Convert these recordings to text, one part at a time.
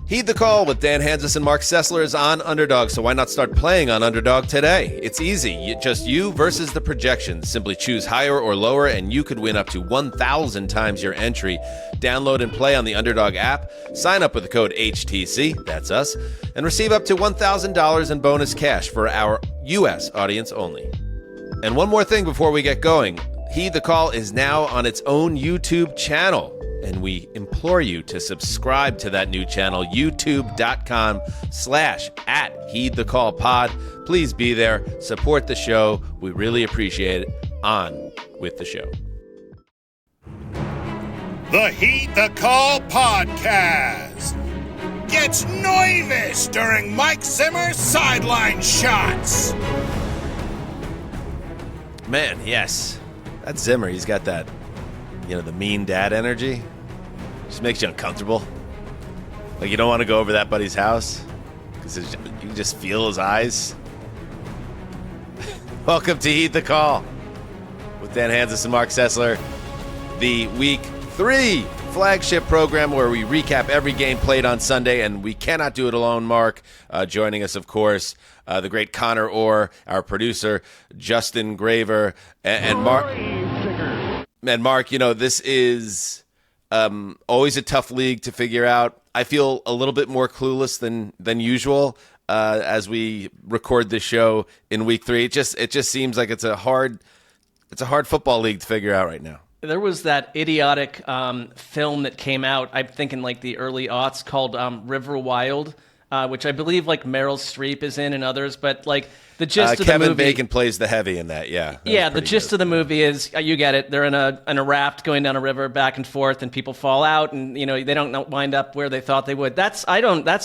Heed the Call with Dan Hanzus and Marc Sessler is on Underdog, so why not start playing on Underdog today? It's easy. Just you versus the projections. Simply choose higher or lower, and you could win up to 1,000 times your entry. Download and play on the Underdog app. Sign up with the code HTC, that's us, and receive up to $1,000 in bonus cash for our U.S. audience only. And one more thing before we get going. Heed the Call is now on its own YouTube channel. And we implore you to subscribe to that new channel, youtube.com/@HeedTheCallPod. Please be there. Support the show. We really appreciate it. On with the show. The Heed the Call podcast gets nervous during Mike Zimmer's sideline shots. Man, yes. That's Zimmer. He's got that, the mean dad energy. Just makes you uncomfortable. Like you don't want to go over that buddy's house because you can just feel his eyes. Welcome to Heed the Call with Dan Hanzus and Marc Sessler, the Week 3 flagship program where we recap every game played on Sunday, and we cannot do it alone, Mark. Joining us, of course, the great Conor Orr, our producer, Justin Graver, and Mark. And Mark, this is always a tough league to figure out. I feel a little bit more clueless than usual as we record this show in Week 3. It just seems like it's a hard football league to figure out right now. There was that idiotic film that came out, I'm thinking like the early aughts, called River Wild, which I believe like Meryl Streep is in and others, but like the gist of the movie. Kevin Bacon plays the heavy in that, yeah. Yeah, the gist of the movie is, you get it, they're in a raft going down a river back and forth, and people fall out, and they don't wind up where they thought they would. That's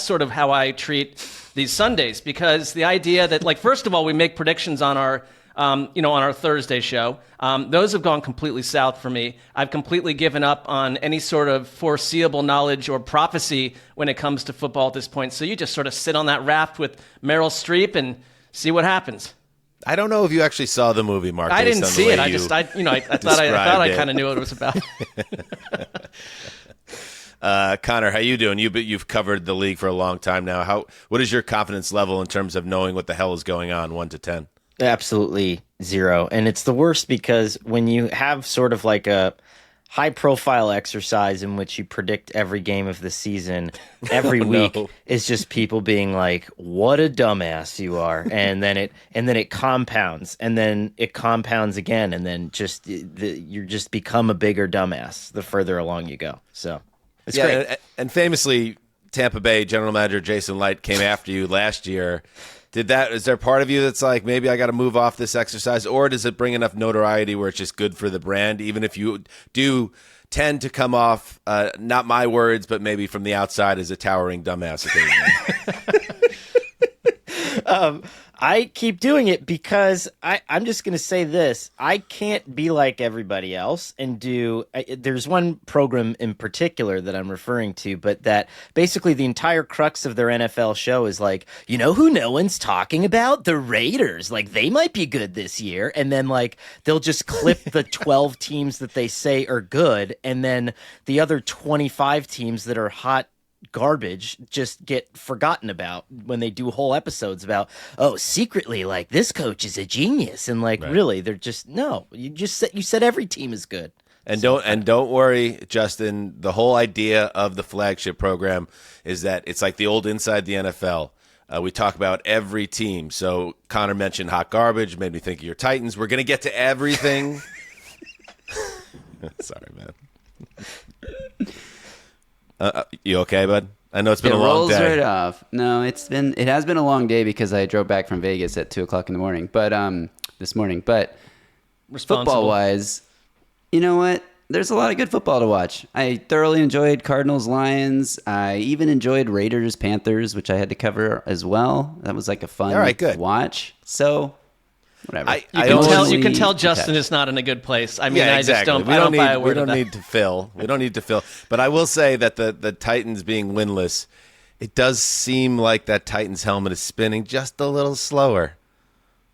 sort of how I treat these Sundays, because the idea that, like, first of all, we make predictions on our on our Thursday show. Those have gone completely south for me. I've completely given up on any sort of foreseeable knowledge or prophecy when it comes to football at this point. So you just sort of sit on that raft with Meryl Streep and see what happens. I don't know if you actually saw the movie, Mark. I didn't see it. I thought I kind of knew what it was about. Conor, how you doing? You've covered the league for a long time now. What is your confidence level in terms of knowing what the hell is going on, 1 to 10? Absolutely 0. And it's the worst because when you have sort of like a high-profile exercise in which you predict every game of the season every week is just people being like, "What a dumbass you are," and then it compounds, and then it compounds again, and then you just become a bigger dumbass the further along you go. So it's great. And famously, Tampa Bay general manager Jason Light came after you last year. Is there part of you that's like, maybe I got to move off this exercise, or does it bring enough notoriety where it's just good for the brand, even if you do tend to come off, not my words, but maybe from the outside as a towering dumbass occasionally? I keep doing it because I'm just going to say this. I can't be like everybody else and there's one program in particular that I'm referring to, but that basically the entire crux of their NFL show is like, who no one's talking about? The Raiders. Like, they might be good this year. And then like they'll just clip the 12 teams that they say are good, and then the other 25 teams that are hot garbage just get forgotten about when they do whole episodes about, secretly, like, this coach is a genius, and like, right. Really, they're just, no, you said every team is good. And don't worry, Justin, the whole idea of the flagship program is that it's like the old Inside the NFL. We talk about every team. So Conor mentioned hot garbage, made me think of your Titans. We're going to get to everything. Sorry, man. You okay, bud? I know it's been a long day. It rolls right off. No, it has been a long day because I drove back from Vegas at 2:00 in the morning. But this morning. But football wise, you know what? There's a lot of good football to watch. I thoroughly enjoyed Cardinals Lions. I even enjoyed Raiders Panthers, which I had to cover as well. That was like a fun watch. So whatever. You can tell Justin is not in a good place. I mean, I just don't buy a word of that. We don't need to fill. But I will say that the Titans being winless, it does seem like that Titans helmet is spinning just a little slower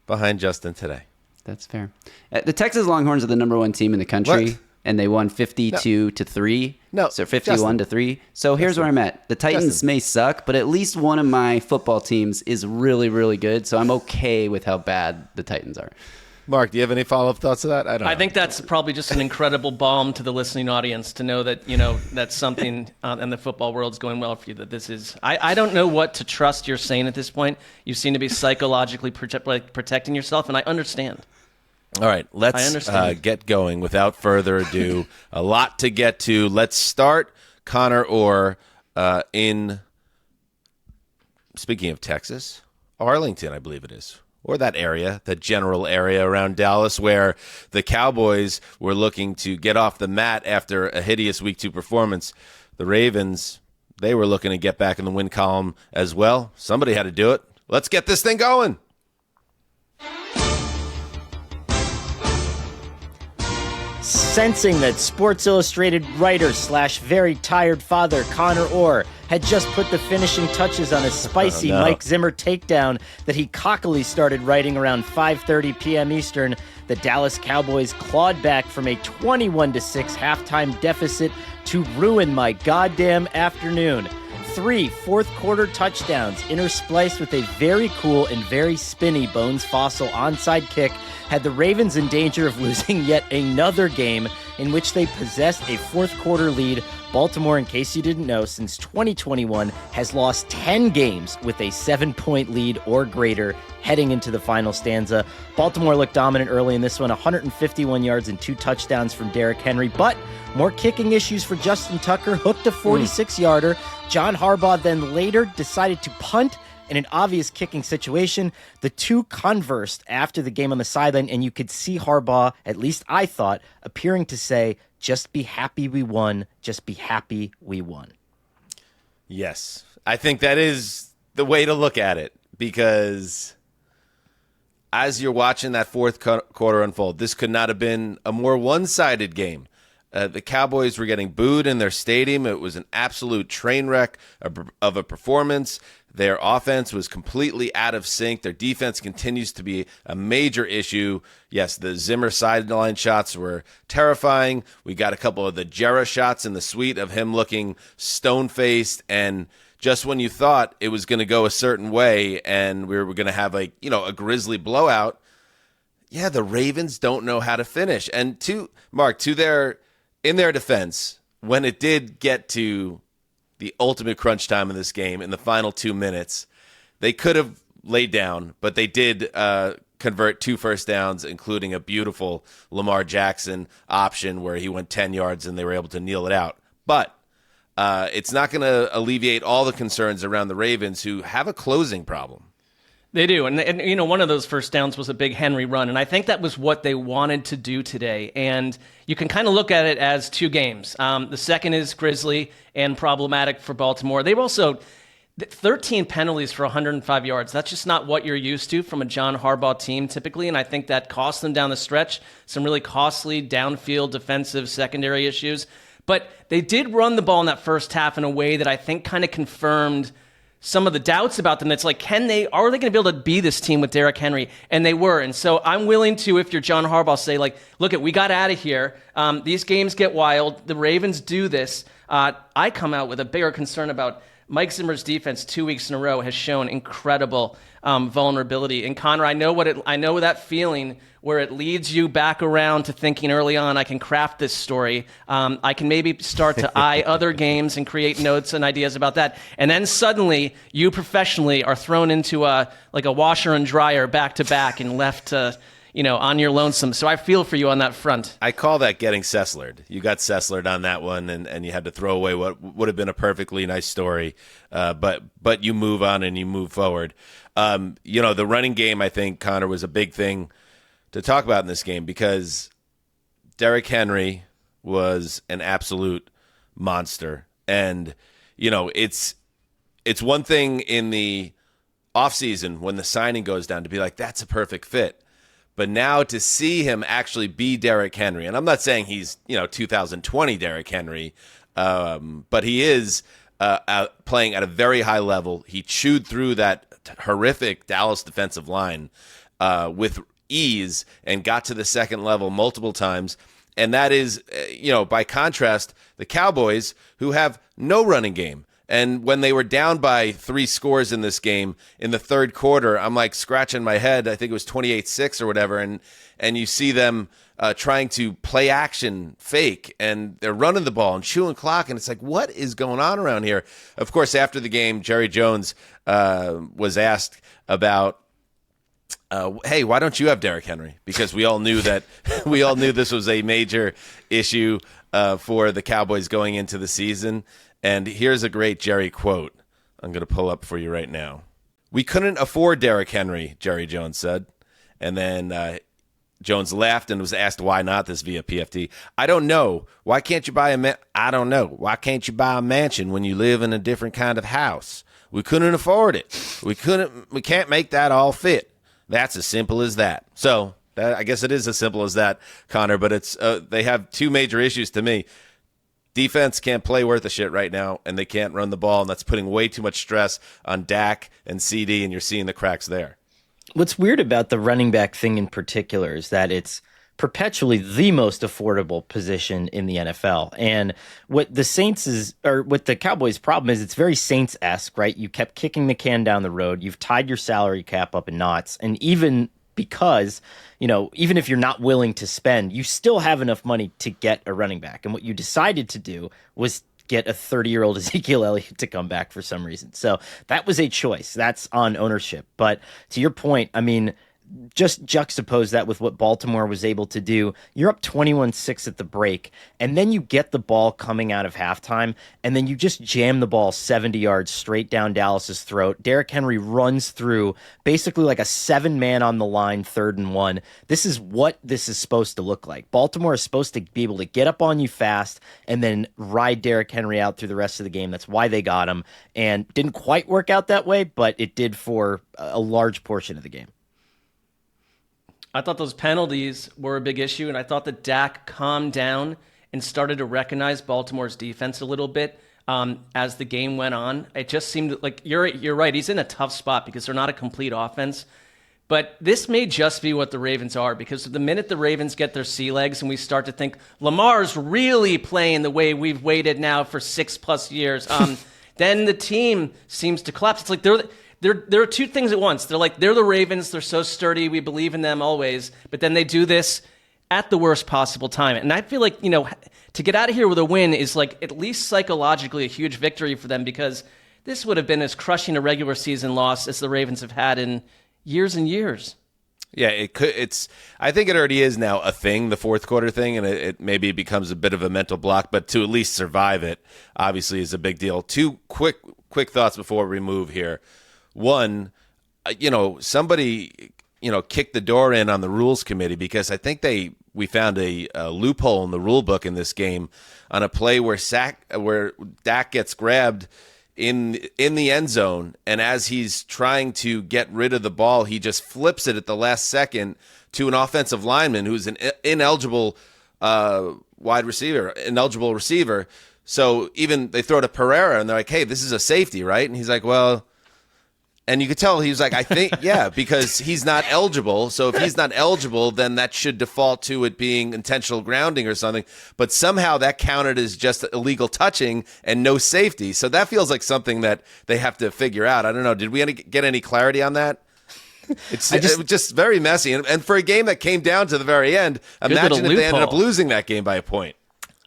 behind Justin today. That's fair. The Texas Longhorns are the number 1 team in the country. What? and they won 52-3. No, So 51-3. So here's where I'm at. The Titans may suck, but at least one of my football teams is really, really good. So I'm okay with how bad the Titans are. Mark, do you have any follow-up thoughts to that? I think that's probably just an incredible balm to the listening audience to know that, that's something in the football world is going well for you, that this is... I don't know what to trust you're saying at this point. You seem to be psychologically protecting yourself, and I understand. All right, let's get going without further ado. A lot to get to. Let's start Conor Orr in, speaking of Texas, Arlington, I believe it is. Or that area, the general area around Dallas, where the Cowboys were looking to get off the mat after a hideous Week 2 performance. The Ravens, they were looking to get back in the win column as well. Somebody had to do it. Let's get this thing going. Sensing that Sports Illustrated writer / very tired father Conor Orr had just put the finishing touches on a spicy Mike Zimmer takedown that he cockily started writing around 5:30 p.m. Eastern, the Dallas Cowboys clawed back from a 21-6 halftime deficit to ruin my goddamn afternoon. 3 fourth-quarter touchdowns interspliced with a very cool and very spinny Bones Fossil onside kick had the Ravens in danger of losing yet another game in which they possessed a fourth-quarter lead. Baltimore, in case you didn't know, since 2021 has lost 10 games with a 7-point lead or greater heading into the final stanza. Baltimore looked dominant early in this one, 151 yards and 2 touchdowns from Derrick Henry, but more kicking issues for Justin Tucker, hooked a 46-yarder. John Harbaugh then later decided to punt in an obvious kicking situation. The two conversed after the game on the sideline, and you could see Harbaugh, at least I thought, appearing to say, just be happy we won, just be happy we won. Yes, I think that is the way to look at it, because as you're watching that fourth quarter unfold, this could not have been a more one-sided game. The Cowboys were getting booed in their stadium. It was an absolute train wreck of a performance. Their offense was completely out of sync. Their defense continues to be a major issue. Yes, the Zimmer sideline shots were terrifying. We got a couple of the Jera shots in the suite of him looking stone-faced, and just when you thought it was going to go a certain way and we were going to have a grisly blowout, yeah, the Ravens don't know how to finish. And in their defense, when it did get to the ultimate crunch time in this game, in the final 2 minutes, they could have laid down, but they did convert 2 first downs, including a beautiful Lamar Jackson option where he went 10 yards and they were able to kneel it out. But it's not going to alleviate all the concerns around the Ravens, who have a closing problem. They do, and one of those first downs was a big Henry run, and I think that was what they wanted to do today. And you can kind of look at it as 2 games. The second is grisly and problematic for Baltimore. They were also 13 penalties for 105 yards. That's just not what you're used to from a John Harbaugh team typically, and I think that cost them down the stretch. Some really costly downfield defensive secondary issues. But they did run the ball in that first half in a way that I think kind of confirmed some of the doubts about them. That's like, are they going to be able to be this team with Derrick Henry? And they were. And so I'm willing to, if you're John Harbaugh, say, look, we got out of here. These games get wild. The Ravens do this. I come out with a bigger concern about Mike Zimmer's defense 2 weeks in a row has shown incredible vulnerability. And Conor, I know that feeling where it leads you back around to thinking early on, I can craft this story. I can maybe start to eye other games and create notes and ideas about that. And then suddenly you professionally are thrown into a washer and dryer back to back and left on your lonesome. So I feel for you on that front. I call that getting Sesslered. You got Sesslered on that one, and you had to throw away what would have been a perfectly nice story. But you move on and you move forward. The running game, I think, Conor, was a big thing to talk about in this game, because Derrick Henry was an absolute monster. And, it's one thing in the offseason when the signing goes down to be like, that's a perfect fit. But now to see him actually be Derrick Henry, and I'm not saying he's 2020 Derrick Henry, but he is playing at a very high level. He chewed through that horrific Dallas defensive line with ease and got to the second level multiple times. And that is, by contrast, the Cowboys, who have no running game. And when they were down by 3 scores in this game in the third quarter, I'm like scratching my head. I think it was 28-6 or whatever. And you see them trying to play action fake, and they're running the ball and chewing clock. And it's like, what is going on around here? Of course, after the game, Jerry Jones was asked about, hey, why don't you have Derrick Henry? Because we all knew this was a major issue for the Cowboys going into the season. And here's a great Jerry quote I'm going to pull up for you right now. "We couldn't afford Derrick Henry," Jerry Jones said. And then Jones laughed and was asked why not, this via PFT. "I don't know. Why can't you buy I don't know. Why can't you buy a mansion when you live in a different kind of house? We couldn't afford it. We can't make that all fit. That's as simple as that." So I guess it is as simple as that, Connor, but it's they have 2 major issues to me. Defense can't play worth a shit right now, and they can't run the ball, and that's putting way too much stress on Dak and CD, and you're seeing the cracks there. What's weird about the running back thing in particular is that it's perpetually the most affordable position in the NFL. And what the Cowboys' problem is, it's very Saints-esque, right? You kept kicking the can down the road. You've tied your salary cap up in knots. And even because, even if you're not willing to spend, you still have enough money to get a running back. And what you decided to do was get a 30-year-old Ezekiel Elliott to come back for some reason. So that was a choice. That's on ownership. But to your point, just juxtapose that with what Baltimore was able to do. You're up 21-6 at the break, and then you get the ball coming out of halftime, and then you just jam the ball 70 yards straight down Dallas's throat. Derrick Henry runs through basically like a 7-man on the line, 3rd and 1. This is what this is supposed to look like. Baltimore is supposed to be able to get up on you fast and then ride Derrick Henry out through the rest of the game. That's why they got him, and didn't quite work out that way, but it did for a large portion of the game. I thought those penalties were a big issue, and I thought that Dak calmed down and started to recognize Baltimore's defense a little bit as the game went on. It just seemed like you're right. He's in a tough spot because they're not a complete offense. But this may just be what the Ravens are, because the minute the Ravens get their sea legs and we start to think Lamar's really playing the way we've waited now for 6+ years, then the team seems to collapse. It's like there are 2 things at once. They're the Ravens. They're so sturdy. We believe in them always. But then they do this at the worst possible time. And I feel like, to get out of here with a win is like at least psychologically a huge victory for them, because this would have been as crushing a regular season loss as the Ravens have had in years and years. Yeah, I think it already is now a thing, the fourth quarter thing, and it maybe becomes a bit of a mental block, but to at least survive it obviously is a big deal. 2 quick thoughts before we move here. One, somebody, kicked the door in on the rules committee, because I think we found a loophole in the rule book in this game on a play where Dak gets grabbed in the end zone, and as he's trying to get rid of the ball, he just flips it at the last second to an offensive lineman who's an ineligible receiver. So even they throw to Pereira, and they're like, "Hey, this is a safety, right?" And he's like, "Well." And you could tell he was like, I think, yeah, because he's not eligible. So if he's not eligible, then that should default to it being intentional grounding or something. But somehow that counted as just illegal touching and no safety. So that feels like something that they have to figure out. I don't know. Did we get any clarity on that? It was just very messy. And for a game that came down to the very end, imagine if they ended up losing that game by a point.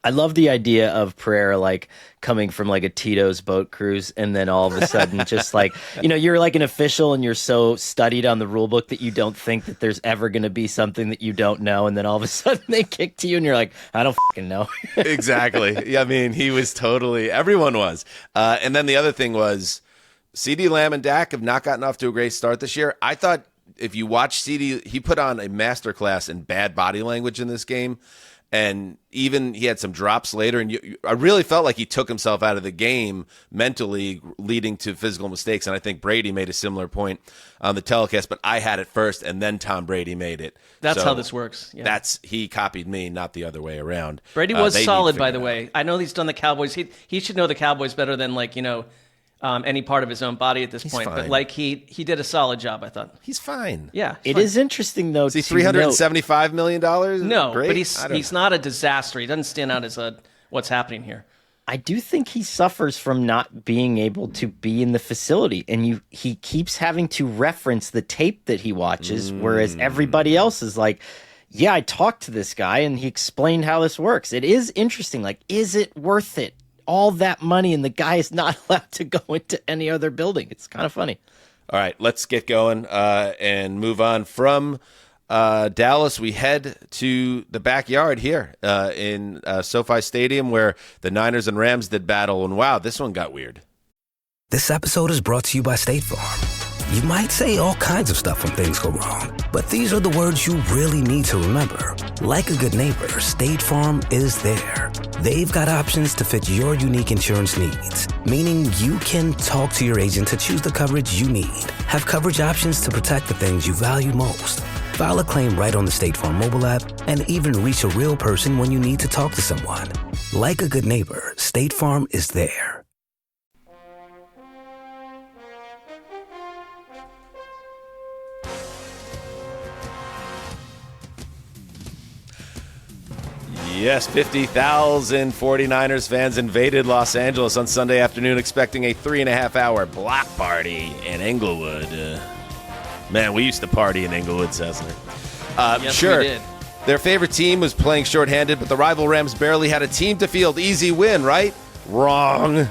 I love the idea of Pereira coming from a Tito's boat cruise, and then all of a sudden just you're like an official and you're so studied on the rule book that you don't think that there's ever going to be something that you don't know, and then all of a sudden they kick to you and you're like, I don't fucking know. Exactly. Yeah, he was everyone was. And then the other thing was CeeDee Lamb and Dak have not gotten off to a great start this year. I thought if you watch CeeDee, he put on a masterclass in bad body language in this game. And even he had some drops later, and I really felt like he took himself out of the game mentally, leading to physical mistakes. And I think Brady made a similar point on the telecast, but I had it first, and then Tom Brady made it. That's how this works. Yeah. He copied me, not the other way around. Brady was solid, by the way. I know he's done the Cowboys. He should know the Cowboys better than any part of his own body at this point. fine. But like he did a solid job, I thought. He's fine. Yeah, It is interesting, though. Is he to note- $375 million? No, Great? but I don't he's know. not a disaster. He doesn't stand out as what's happening here. I do think he suffers from not being able to be in the facility, and he keeps having to reference the tape that he watches, whereas everybody else is like, yeah, I talked to this guy and he explained how this works. It is interesting. Like, is it worth it? All that money and the guy is not allowed to go into any other building. It's kind of funny. All right, let's get going and move on from Dallas. We head to the backyard here in SoFi Stadium where the Niners and Rams did battle. And wow, this one got weird. This episode is brought to you by State Farm. You might say all kinds of stuff when things go wrong, but these are the words you really need to remember. Like a good neighbor, State Farm is there. They've got options to fit your unique insurance needs, meaning you can talk to your agent to choose the coverage you need. Have coverage options to protect the things you value most. File a claim right on the State Farm mobile app and even reach a real person when you need to talk to someone. Like a good neighbor, State Farm is there. Yes, 50,000 49ers fans invaded Los Angeles on Sunday afternoon expecting a 3.5-hour block party in Inglewood. Man, we used to party in Inglewood, Sessler. Yes, sure, we did. Their favorite team was playing shorthanded, but the rival Rams barely had a team to field. Easy win, right? Wrong.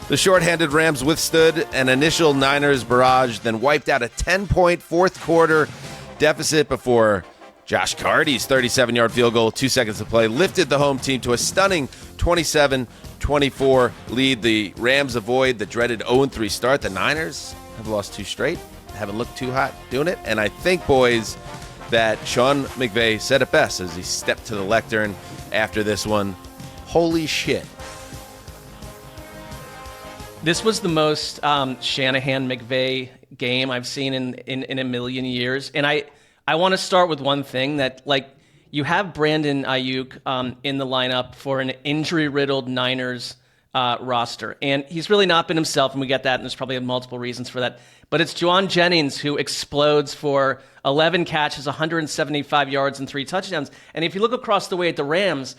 The shorthanded Rams withstood an initial Niners barrage, then wiped out a 10-point fourth-quarter deficit before Josh Carty's 37-yard field goal, 2 seconds to play, lifted the home team to a stunning 27-24 lead. The Rams avoid the dreaded 0-3 start. The Niners have lost 2 straight, haven't looked too hot doing it. And I think, boys, that Sean McVay said it best as he stepped to the lectern after this one. Holy shit. This was the most Shanahan-McVay game I've seen in a million years. And I want to start with one thing that, like, you have Brandon Ayuk in the lineup for an injury-riddled Niners roster. And he's really not been himself, and we get that, and there's probably multiple reasons for that. But it's Juwan Jennings who explodes for 11 catches, 175 yards, and 3 touchdowns. And if you look across the way at the Rams,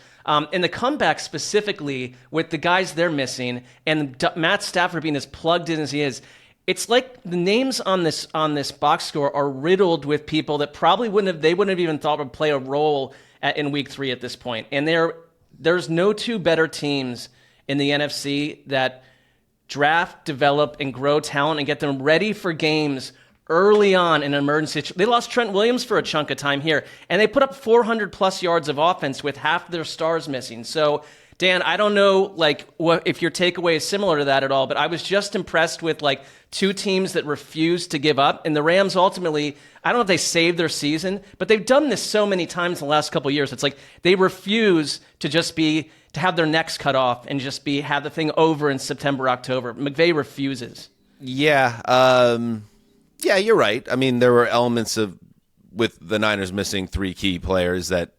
in the comeback specifically, with the guys they're missing, and Matt Stafford being as plugged in as he is, it's like the names on this box score are riddled with people that probably wouldn't have even thought would play a role in Week 3 at this point. And there's no two better teams in the NFC that draft, develop, and grow talent and get them ready for games early on in an emergency situation. They lost Trent Williams for a chunk of time here, and they put up 400-plus yards of offense with half their stars missing. So, Dan, I don't know if your takeaway is similar to that at all, but I was just impressed with two teams that refused to give up. And the Rams ultimately, I don't know if they saved their season, but they've done this so many times in the last couple of years. It's like they refuse to have their necks cut off and have the thing over in September, October. McVay refuses. Yeah. Yeah, you're right. I mean, there were elements with the Niners missing 3 key players that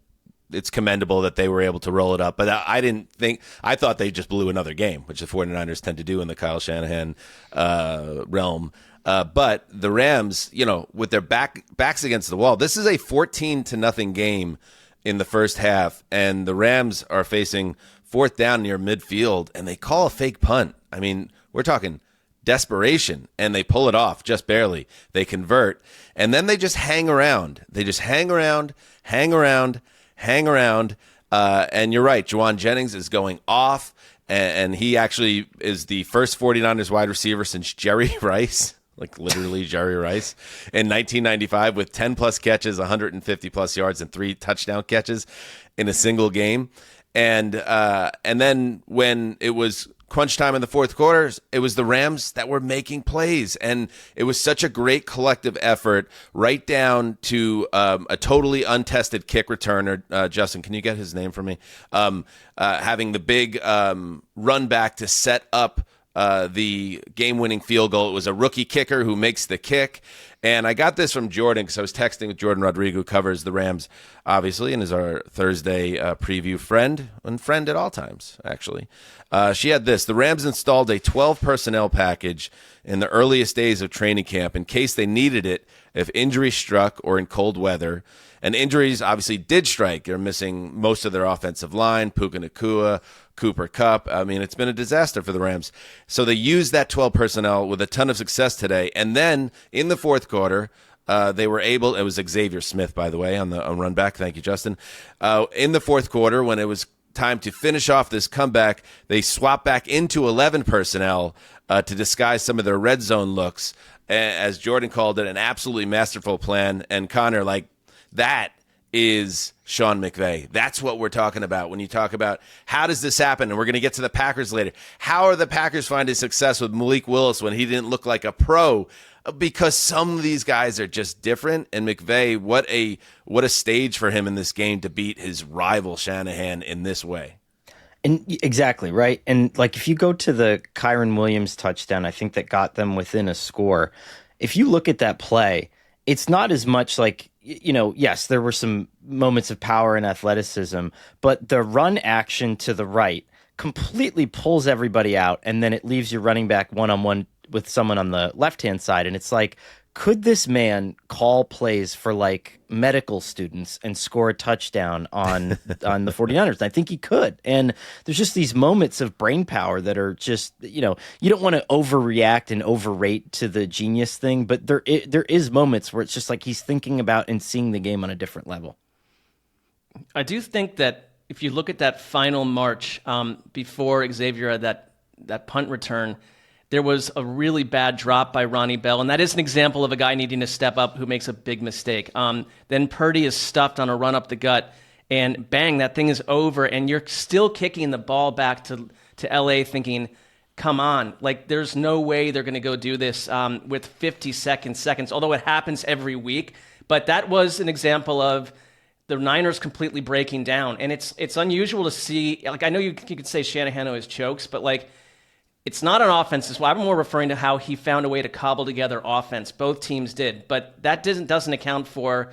it's commendable that they were able to roll it up. But I thought they just blew another game, which the 49ers tend to do in the Kyle Shanahan realm. But the Rams, with their backs against the wall, this is a 14-0 game in the first half, and the Rams are facing 4th down near midfield, and they call a fake punt. I mean, we're talking desperation, and they pull it off just barely. They convert, and then they just hang around. They just hang around. And you're right, Juwan Jennings is going off, and he actually is the first 49ers wide receiver since Jerry Rice, literally Jerry Rice, in 1995 with 10-plus catches, 150-plus yards, and 3 touchdown catches in a single game. And then when it was crunch time in the fourth quarter, it was the Rams that were making plays, and it was such a great collective effort, right down to a totally untested kick returner. Justin, can you get his name for me? Having the big run back to set up the game-winning field goal. It was a rookie kicker who makes the kick. And I got this from Jordan because I was texting with Jordan Rodrigo, who covers the Rams, obviously, and is our Thursday preview friend, and friend at all times, actually. She had this. The Rams installed a 12 personnel package in the earliest days of training camp in case they needed it if injury struck or in cold weather. And injuries obviously did strike. They're missing most of their offensive line, Puka Nacua, Cooper Kupp. I mean, it's been a disaster for the Rams. So they used that 12 personnel with a ton of success today. And then in the fourth quarter, they were able, it was Xavier Smith, by the way, on run back. Thank you, Justin. In the fourth quarter, when it was time to finish off this comeback, they swapped back into 11 personnel to disguise some of their red zone looks. As Jordan called it, an absolutely masterful plan. And Connor, like, that is Sean McVay. That's what we're talking about when you talk about how does this happen, and we're going to get to the Packers later. How are the Packers finding success with Malik Willis when he didn't look like a pro? Because some of these guys are just different, and McVay, what a stage for him in this game to beat his rival Shanahan in this way. And exactly, right? And like if you go to the Kyron Williams touchdown, I think that got them within a score. If you look at that play, it's not as much like, you know, yes, there were some moments of power and athleticism, but the run action to the right completely pulls everybody out, and then it leaves your running back one-on-one with someone on the left-hand side. And it's like, could this man call plays for like medical students and score a touchdown on the 49ers? And I think he could. And there's just these moments of brain power that are just, you know, you don't want to overreact and overrate to the genius thing, but there is moments where it's just like he's thinking about and seeing the game on a different level. I do think that if you look at that final march before Xavier had that punt return, there was a really bad drop by Ronnie Bell, and that is an example of a guy needing to step up who makes a big mistake. Then Purdy is stuffed on a run up the gut, and bang, that thing is over, and you're still kicking the ball back to L.A. thinking, come on, like there's no way they're going to go do this with 50 seconds, although it happens every week. But that was an example of the Niners completely breaking down, and it's unusual to see. Like I know you could say Shanahan always chokes, but like, it's not an offense. I'm more referring to how he found a way to cobble together offense. Both teams did, but that doesn't account for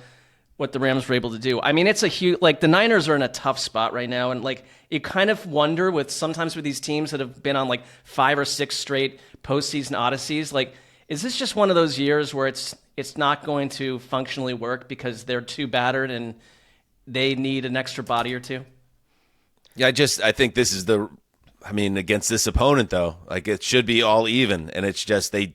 what the Rams were able to do. I mean, it's a huge, like the Niners are in a tough spot right now, and like you kind of wonder sometimes with these teams that have been on like 5 or 6 straight postseason odysseys, like is this just one of those years where it's not going to functionally work because they're too battered and they need an extra body or two? Yeah, I think this is against this opponent, though, like it should be all even, and it's just they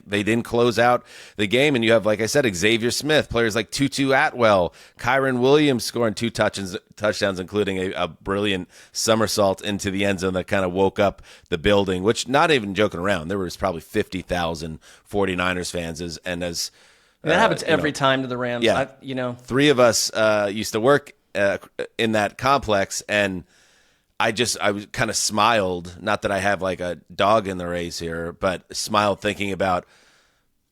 didn't close out the game. And you have, like I said, Xavier Smith, players like Tutu Atwell, Kyron Williams scoring 2 touchdowns, including a brilliant somersault into the end zone that kind of woke up the building, which, not even joking around, there was probably 50,000 49ers fans. That happens every time to the Rams. Yeah. 3 of us used to work in that complex, and I was kind of smiled, not that I have like a dog in the race here, but smiled thinking about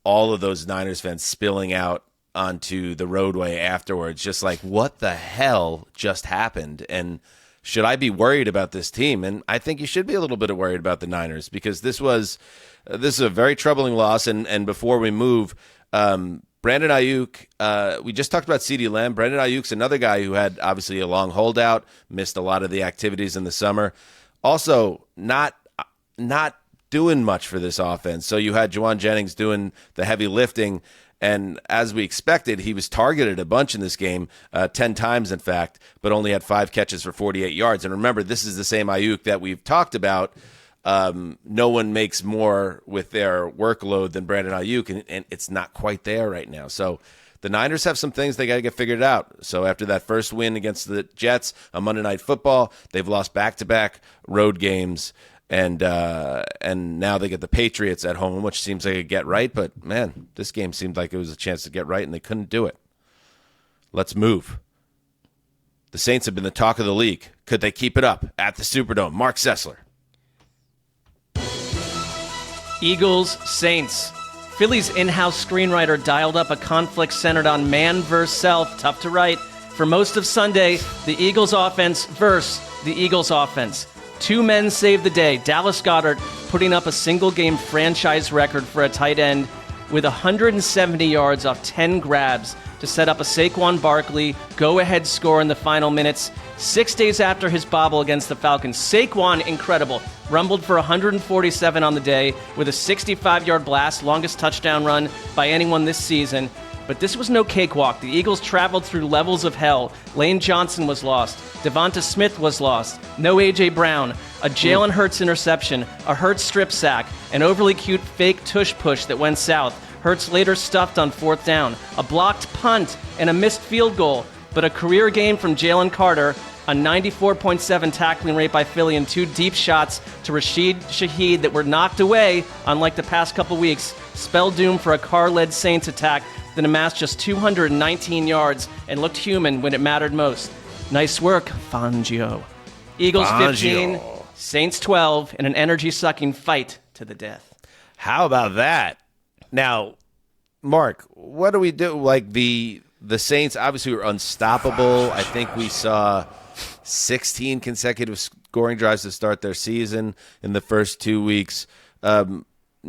all of those Niners fans spilling out onto the roadway afterwards. Just like, what the hell just happened? And should I be worried about this team? And I think you should be a little bit worried about the Niners, because this is a very troubling loss. And before we move, Brandon Ayuk, we just talked about CeeDee Lamb. Brandon Ayuk's another guy who had obviously a long holdout, missed a lot of the activities in the summer. Also, not doing much for this offense. So you had Juwan Jennings doing the heavy lifting, and as we expected, he was targeted a bunch in this game, 10 times in fact, but only had 5 catches for 48 yards. And remember, this is the same Ayuk that we've talked about. No one makes more with their workload than Brandon Ayuk, and it's not quite there right now. So the Niners have some things they got to get figured out. So after that first win against the Jets on Monday Night Football, they've lost back-to-back road games, and now they get the Patriots at home, which seems like a get right. But man, this game seemed like it was a chance to get right, and they couldn't do it. Let's move. The Saints have been the talk of the league. Could they keep it up at the Superdome? Marc Sessler. Eagles, Saints. Philly's in-house screenwriter dialed up a conflict centered on man versus self. Tough to write. For most of Sunday, the Eagles offense versus the Eagles offense. Two men saved the day. Dallas Goedert putting up a single-game franchise record for a tight end with 170 yards off 10 grabs to set up a Saquon Barkley go-ahead score in the final minutes. 6 days after his bobble against the Falcons, Saquon, incredible, rumbled for 147 on the day with a 65-yard blast, longest touchdown run by anyone this season. But this was no cakewalk. The Eagles traveled through levels of hell. Lane Johnson was lost. Devonta Smith was lost. No A.J. Brown. A Jalen Hurts interception. A Hurts strip sack. An overly cute fake tush push that went south. Hurts later stuffed on 4th down. A blocked punt and a missed field goal. But a career game from Jalen Carter. A 94.7 tackling rate by Philly and 2 deep shots to Rashid Shaheed that were knocked away, unlike the past couple weeks. Spell doom for a Carr-led Saints attack that amassed just 219 yards and looked human when it mattered most. Nice work, Fangio. Eagles 15, Saints 12, in an energy-sucking fight to the death. How about that? Now, Mark, what do we do? Like the Saints obviously were unstoppable. I think we saw 16 consecutive scoring drives to start their season in the first 2 weeks.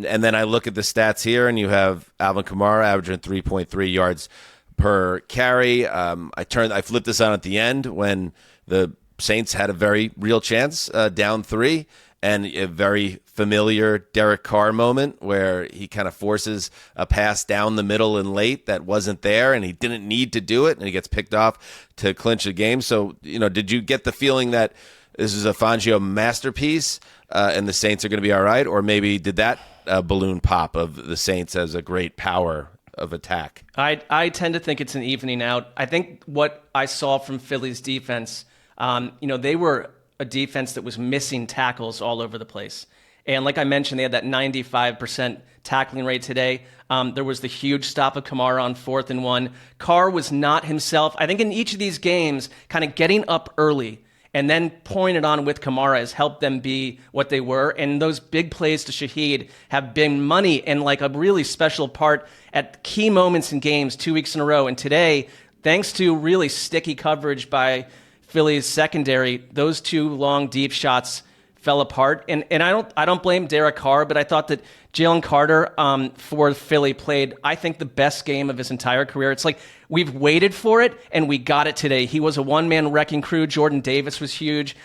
And then I look at the stats here, and you have Alvin Kamara averaging 3.3 yards per carry. I flipped this on at the end when the Saints had a very real chance, down 3, and a very familiar Derek Carr moment where he kind of forces a pass down the middle and late that wasn't there, and he didn't need to do it, and he gets picked off to clinch the game. So, did you get the feeling that this is a Fangio masterpiece and the Saints are going to be all right, or maybe did that balloon pop of the Saints as a great power of attack? I tend to think it's an evening out. I think what I saw from Philly's defense, they were a defense that was missing tackles all over the place. And like I mentioned, they had that 95% tackling rate today. There was the huge stop of Kamara on 4th and 1. Carr was not himself. I think in each of these games, kind of getting up early and then pouring it on with Kamara has helped them be what they were. And those big plays to Shaheed have been money and like a really special part at key moments in games 2 weeks in a row. And today, thanks to really sticky coverage by Philly's secondary, those 2 long, deep shots fell apart. And I don't blame Derek Carr, but I thought that Jalen Carter for Philly played, I think, the best game of his entire career. It's like we've waited for it, and we got it today. He was a one-man wrecking crew. Jordan Davis was huge.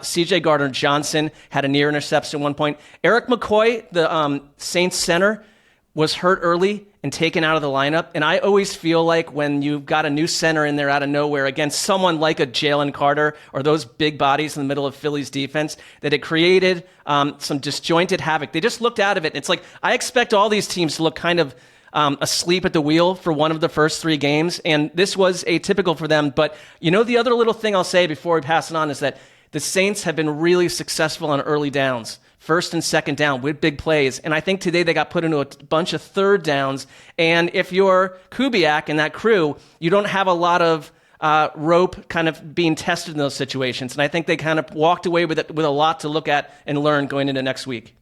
C.J. Gardner-Johnson had a near interception at one point. Eric McCoy, the Saints center, was hurt early and taken out of the lineup. And I always feel like when you've got a new center in there out of nowhere against someone like a Jalen Carter or those big bodies in the middle of Philly's defense, that it created some disjointed havoc. They just looked out of it. It's like I expect all these teams to look kind of asleep at the wheel for one of the first 3 games. And this was atypical for them. But the other little thing I'll say before we pass it on is that the Saints have been really successful on early downs. 1st and 2nd down with big plays. And I think today they got put into a bunch of 3rd downs. And if you're Kubiak and that crew, you don't have a lot of rope kind of being tested in those situations. And I think they kind of walked away with a lot to look at and learn going into next week.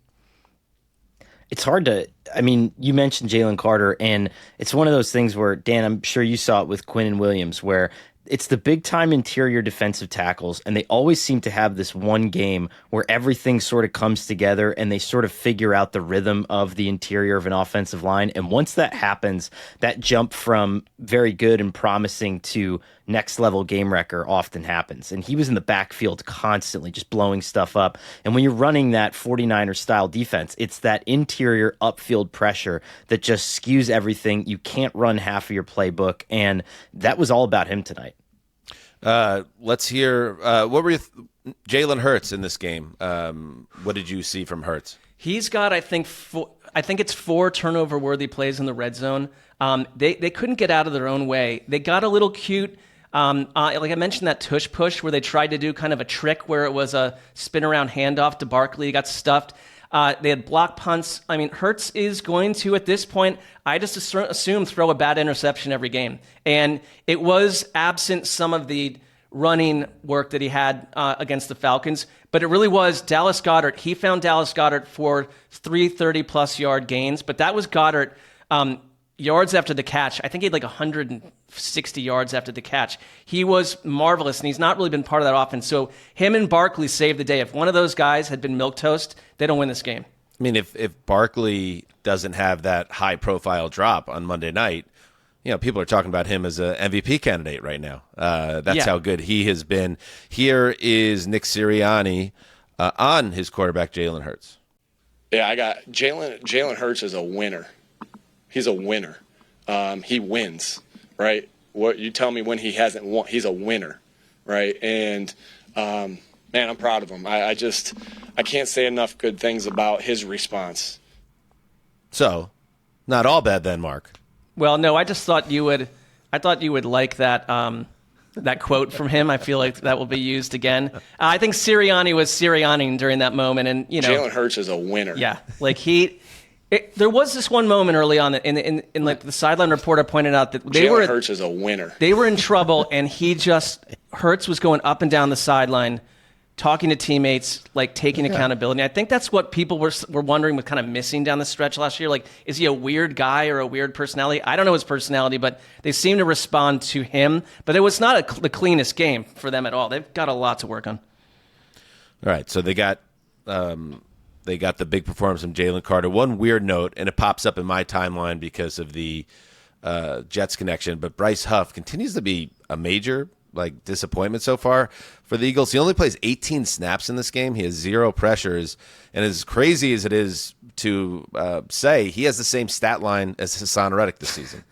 It's hard to, you mentioned Jalen Carter, and it's one of those things where, Dan, I'm sure you saw it with Quinnen Williams, where it's the big-time interior defensive tackles, and they always seem to have this one game where everything sort of comes together and they sort of figure out the rhythm of the interior of an offensive line. And once that happens, that jump from very good and promising to next-level game wrecker often happens. And he was in the backfield constantly just blowing stuff up. And when you're running that 49er-style defense, it's that interior upfield pressure that just skews everything. You can't run half of your playbook, and that was all about him tonight. Let's hear what were Jalen Hurts in this game? What did you see from Hurts? He's got, I think it's 4 turnover-worthy plays in the red zone. They couldn't get out of their own way. They got a little cute. Like I mentioned, that tush push where they tried to do kind of a trick where it was a spin-around handoff to Barkley. He got stuffed. They had block punts. Hurts is going to, at this point, I just assume throw a bad interception every game. And it was absent some of the running work that he had against the Falcons. But it really was Dallas Goedert. He found Dallas Goedert for 330-plus yard gains. But that was Goedert, yards after the catch. I think he had like 160 yards after the catch. He was marvelous, and he's not really been part of that offense. So him and Barkley saved the day. If one of those guys had been milquetoast, they don't win this game. I mean, if Barkley doesn't have that high-profile drop on Monday night, people are talking about him as an MVP candidate right now. That's how good he has been. Here is Nick Sirianni on his quarterback, Jalen Hurts. Yeah, I got Jalen Hurts is a winner. He's a winner. He wins, right? What you tell me when he hasn't won, he's a winner, right? And man, I'm proud of him. I can't say enough good things about his response. So, not all bad then, Mark. Well, no, I just thought you would. I thought you would like that that quote from him. I feel like that will be used again. I think Sirianni was Sirianning during that moment, and Jalen Hurts is a winner. Yeah, like there was this one moment early on that in like the sideline reporter pointed out that Jalen Hurts is a winner. They were in trouble, and Hurts was going up and down the sideline, talking to teammates, like taking accountability. I think that's what people were wondering was kind of missing down the stretch last year. Like, is he a weird guy or a weird personality? I don't know his personality, but they seem to respond to him. But it was not the cleanest game for them at all. They've got a lot to work on. All right, so they got the big performance from Jalen Carter. One weird note, and it pops up in my timeline because of the Jets connection, but Bryce Huff continues to be a major disappointment so far for the Eagles. He only plays 18 snaps in this game. He has 0 pressures, and as crazy as it is to say, he has the same stat line as Hassan Reddick this season.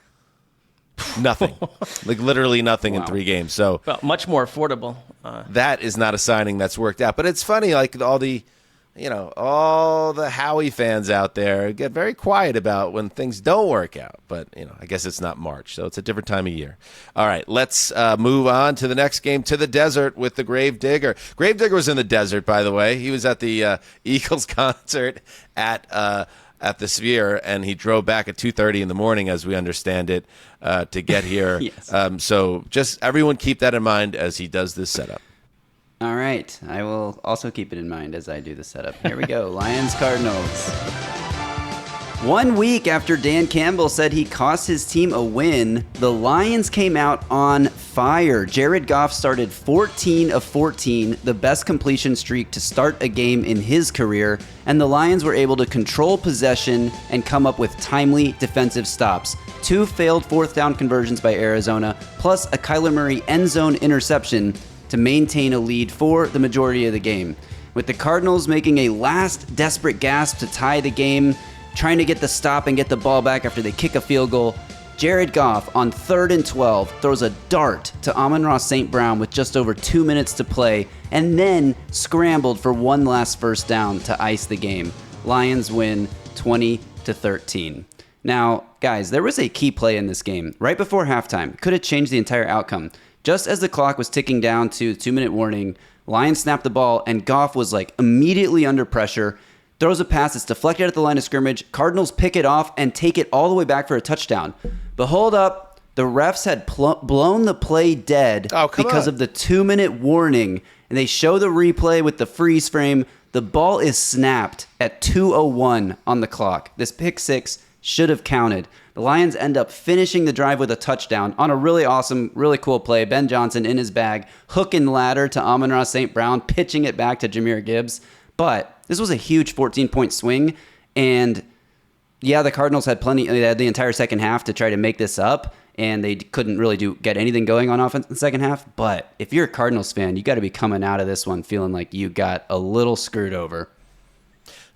Nothing, literally nothing in 3 games. So much more affordable. That is not a signing that's worked out. But it's funny, all the Howie fans out there get very quiet about when things don't work out. But, I guess it's not March, so it's a different time of year. All right, let's move on to the next game, to the desert with the Gravedigger. Gravedigger was in the desert, by the way. He was at the Eagles concert at the Sphere, and he drove back at 2:30 in the morning, as we understand it, to get here. Yes. So just everyone keep that in mind as he does this setup. All right. I will also keep it in mind as I do the setup. Here we go. Lions, Cardinals. 1 week after Dan Campbell said he cost his team a win, the Lions came out on fire. Jared Goff started 14 of 14, the best completion streak to start a game in his career, and the Lions were able to control possession and come up with timely defensive stops. 2 failed 4th down conversions by Arizona, plus a Kyler Murray end zone interception to maintain a lead for the majority of the game. With the Cardinals making a last desperate gasp to tie the game, trying to get the stop and get the ball back after they kick a field goal, Jared Goff on 3rd and 12 throws a dart to Amon-Ra St. Brown with just over 2 minutes to play, and then scrambled for one last first down to ice the game. Lions win 20-13. Now, guys, there was a key play in this game right before halftime. Could have changed the entire outcome. Just as the clock was ticking down to 2-minute warning, Lions snapped the ball, and Goff was immediately under pressure, throws a pass, it's deflected at the line of scrimmage, Cardinals pick it off and take it all the way back for a touchdown. But hold up, the refs had blown the play dead because of the 2-minute warning, and they show the replay with the freeze frame. The ball is snapped at 2:01 on the clock. This pick six should have counted. The Lions end up finishing the drive with a touchdown on a really awesome, really cool play. Ben Johnson in his bag, hook and ladder to Amon-Ra St. Brown, pitching it back to Jahmyr Gibbs. But this was a huge 14-point swing, and yeah, the Cardinals had they had the entire second half to try to make this up, and they couldn't really get anything going on offense in the second half. But if you're a Cardinals fan, you got to be coming out of this one feeling like you got a little screwed over.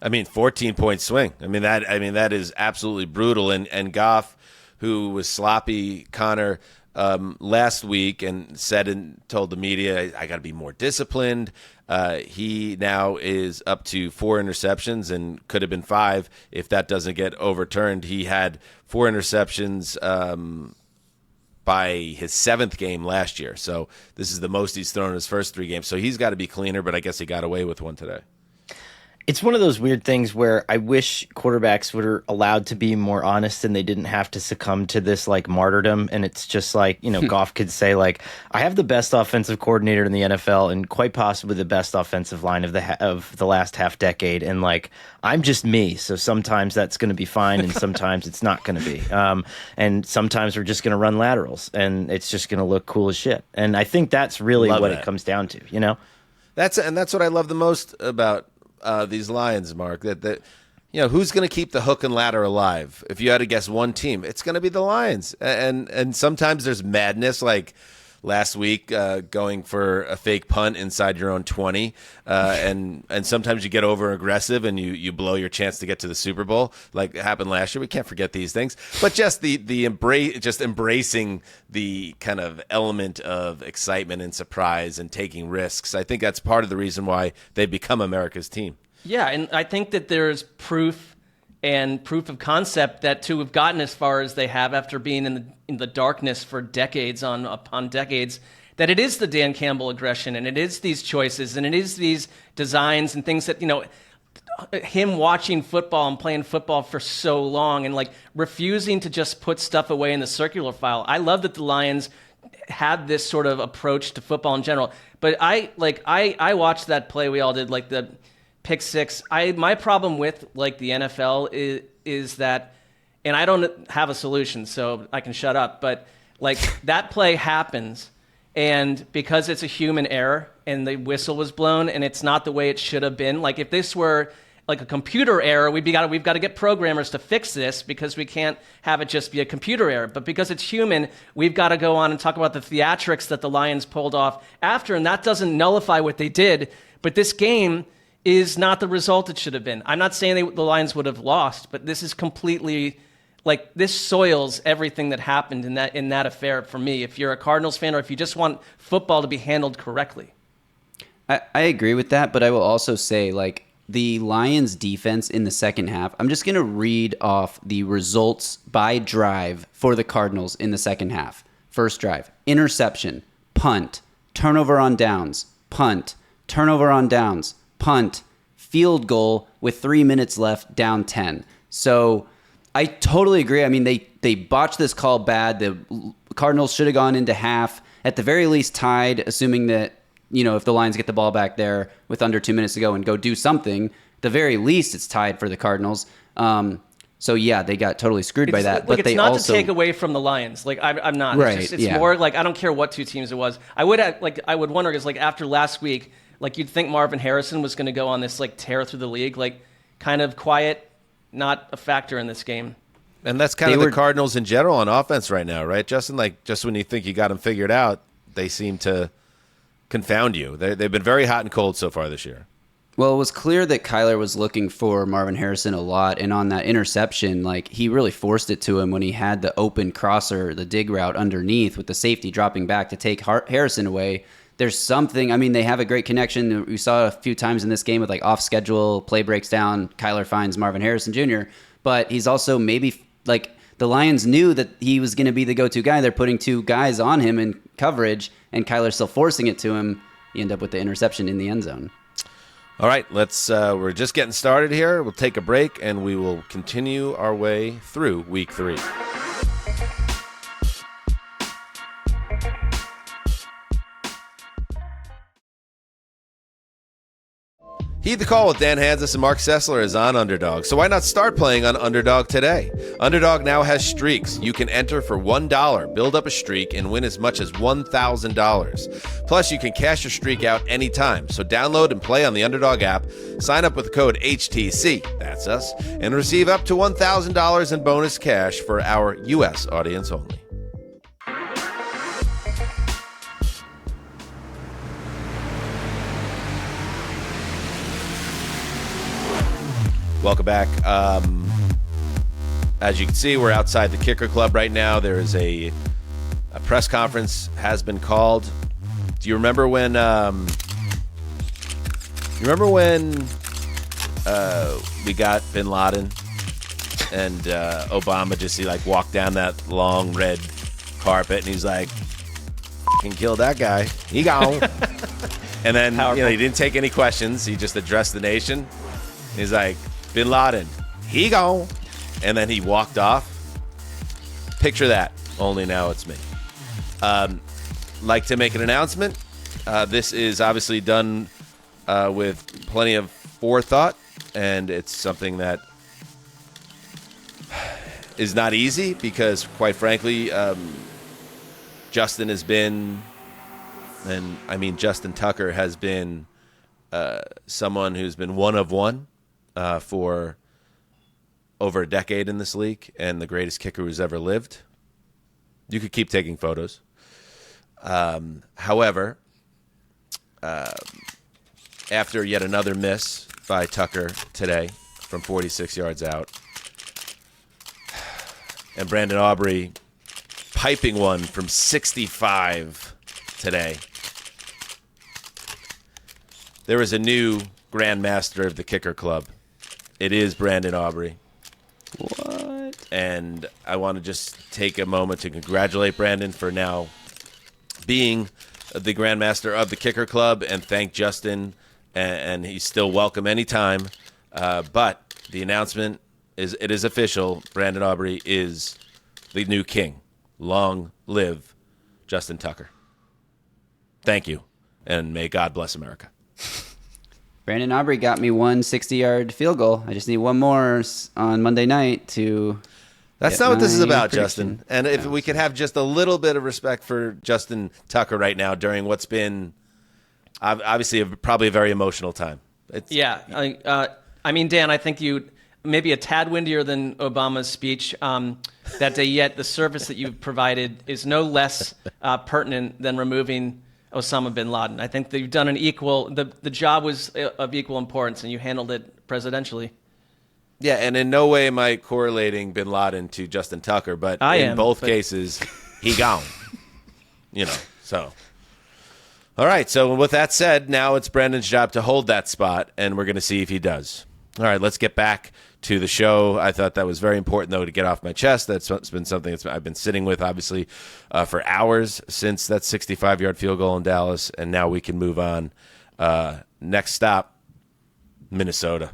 14-point swing. That is absolutely brutal. And Goff, who was sloppy, Connor, last week and said and told the media, I got to be more disciplined. He now is up to 4 interceptions and could have been 5 if that doesn't get overturned. He had 4 interceptions by his 7th game last year. So this is the most he's thrown in his first 3 games. So he's got to be cleaner, but I guess he got away with one today. It's one of those weird things where I wish quarterbacks were allowed to be more honest and they didn't have to succumb to this like martyrdom. And it's just like, Goff could say like, I have the best offensive coordinator in the NFL and quite possibly the best offensive line of the last half decade. And like, I'm just me. So sometimes that's going to be fine and sometimes it's not going to be. And sometimes we're just going to run laterals and it's just going to look cool as shit. And I think that's really what it comes down to, That's what I love the most about these Lions, Mark, that who's going to keep the hook and ladder alive? If you had to guess one team, it's going to be the Lions. And sometimes there's madness, like last week going for a fake punt inside your own 20, and sometimes you get over aggressive and you blow your chance to get to the Super Bowl, like it happened last year. We can't forget these things, but just embracing the kind of element of excitement and surprise and taking risks. I think that's part of the reason why they've become America's team. Yeah, and I think that there's proof of concept that to have gotten as far as they have after being in the darkness for decades upon decades, that it is the Dan Campbell aggression and it is these choices and it is these designs and things that, him watching football and playing football for so long and like refusing to just put stuff away in the circular file. I love that the Lions had this sort of approach to football in general, but I watched that play we all did, like the pick six. My problem with like the NFL is that, and I don't have a solution, so I can shut up, but like that play happens, and because it's a human error and the whistle was blown and it's not the way it should have been. Like if this were like a computer error, we've got to get programmers to fix this because we can't have it just be a computer error. But because it's human, we've got to go on and talk about the theatrics that the Lions pulled off after, and that doesn't nullify what they did. But this game is not the result it should have been. I'm not saying the Lions would have lost, but this is completely, like, this soils everything that happened in that affair for me, if you're a Cardinals fan or if you just want football to be handled correctly. I agree with that, but I will also say, like, the Lions defense in the second half, I'm just going to read off the results by drive for the Cardinals in the second half. First drive, interception, punt, turnover on downs, punt, turnover on downs, punt, field goal with 3 minutes left, down 10. So I totally agree. I mean, they botched this call bad. The Cardinals should have gone into half, at the very least tied, assuming that, if the Lions get the ball back there with under 2 minutes to go and go do something, at the very least it's tied for the Cardinals. So yeah, they got totally screwed by that. Like, but it's not to take away from the Lions. Like I'm not. Right, It's more like I don't care what two teams it was. I would wonder is like after last week, like you'd think Marvin Harrison was going to go on this like tear through the league, like kind of quiet, not a factor in this game. And that's kind of the Cardinals in general on offense right now, right, Justin? Like just when you think you got them figured out, they seem to confound you. They've been very hot and cold so far this year. Well, it was clear that Kyler was looking for Marvin Harrison a lot, and on that interception, like he really forced it to him when he had the open crosser, the dig route underneath with the safety dropping back to take Harrison away. There's something, I mean, they have a great connection. We saw a few times in this game with like off schedule, play breaks down, Kyler finds Marvin Harrison Jr., but he's also maybe like the Lions knew that he was going to be the go-to guy. They're putting two guys on him in coverage, and Kyler's still forcing it to him. You end up with the interception in the end zone. All right, we're just getting started here. We'll take a break, and we will continue our way through Week 3. Heed the Call with Dan Hanzus and Marc Sessler is on Underdog, so why not start playing on Underdog today? Underdog now has streaks. You can enter for $1, build up a streak, and win as much as $1,000. Plus, you can cash your streak out anytime, so download and play on the Underdog app, sign up with the code HTC, that's us, and receive up to $1,000 in bonus cash for our U.S. audience only. Welcome back. As you can see, we're outside the Kicker Club right now. There is a press conference has been called. Do you remember when? We got Bin Laden and Obama just walked down that long red carpet and he's like, "Fucking kill that guy. He gone." And then he didn't take any questions. He just addressed the nation. He's like, Bin Laden, he gone. And then he walked off. Picture that. Only now it's me. Like to make an announcement. This is obviously done with plenty of forethought, and it's something that is not easy because, quite frankly, Justin has been, and I mean Justin Tucker has been someone who's been one of one for over a decade in this league and the greatest kicker who's ever lived. You could keep taking photos. However, after yet another miss by Tucker today from 46 yards out, and Brandon Aubrey piping one from 65 today, there is a new grandmaster of the kicker club. It is Brandon Aubrey. What? And I want to just take a moment to congratulate Brandon for now being the grandmaster of the kicker club, and thank Justin, and he's still welcome anytime. But the announcement is, it is official. Brandon Aubrey is the new king. Long live Justin Tucker. Thank you, and may God bless America. Brandon Aubrey got me one 60-yard field goal. I just need one more on Monday night to... That's not what this is about, prediction. Justin. And if we could have just a little bit of respect for Justin Tucker right now during what's been obviously probably a very emotional time. I mean, Dan, I think you maybe a tad windier than Obama's speech that day, yet the service that you've provided is no less pertinent than removing Osama bin Laden. I think that you've done an equal, the job was of equal importance, and you handled it presidentially. Yeah, and in no way am I correlating bin Laden to Justin Tucker, but in both cases, he gone. So. All right, so with that said, now it's Brandon's job to hold that spot, and we're going to see if he does. All right, let's get back to the show. I thought that was very important, though, to get off my chest. That's been something I've been sitting with, obviously, for hours since that 65-yard field goal in Dallas, and now we can move on. Next stop, Minnesota.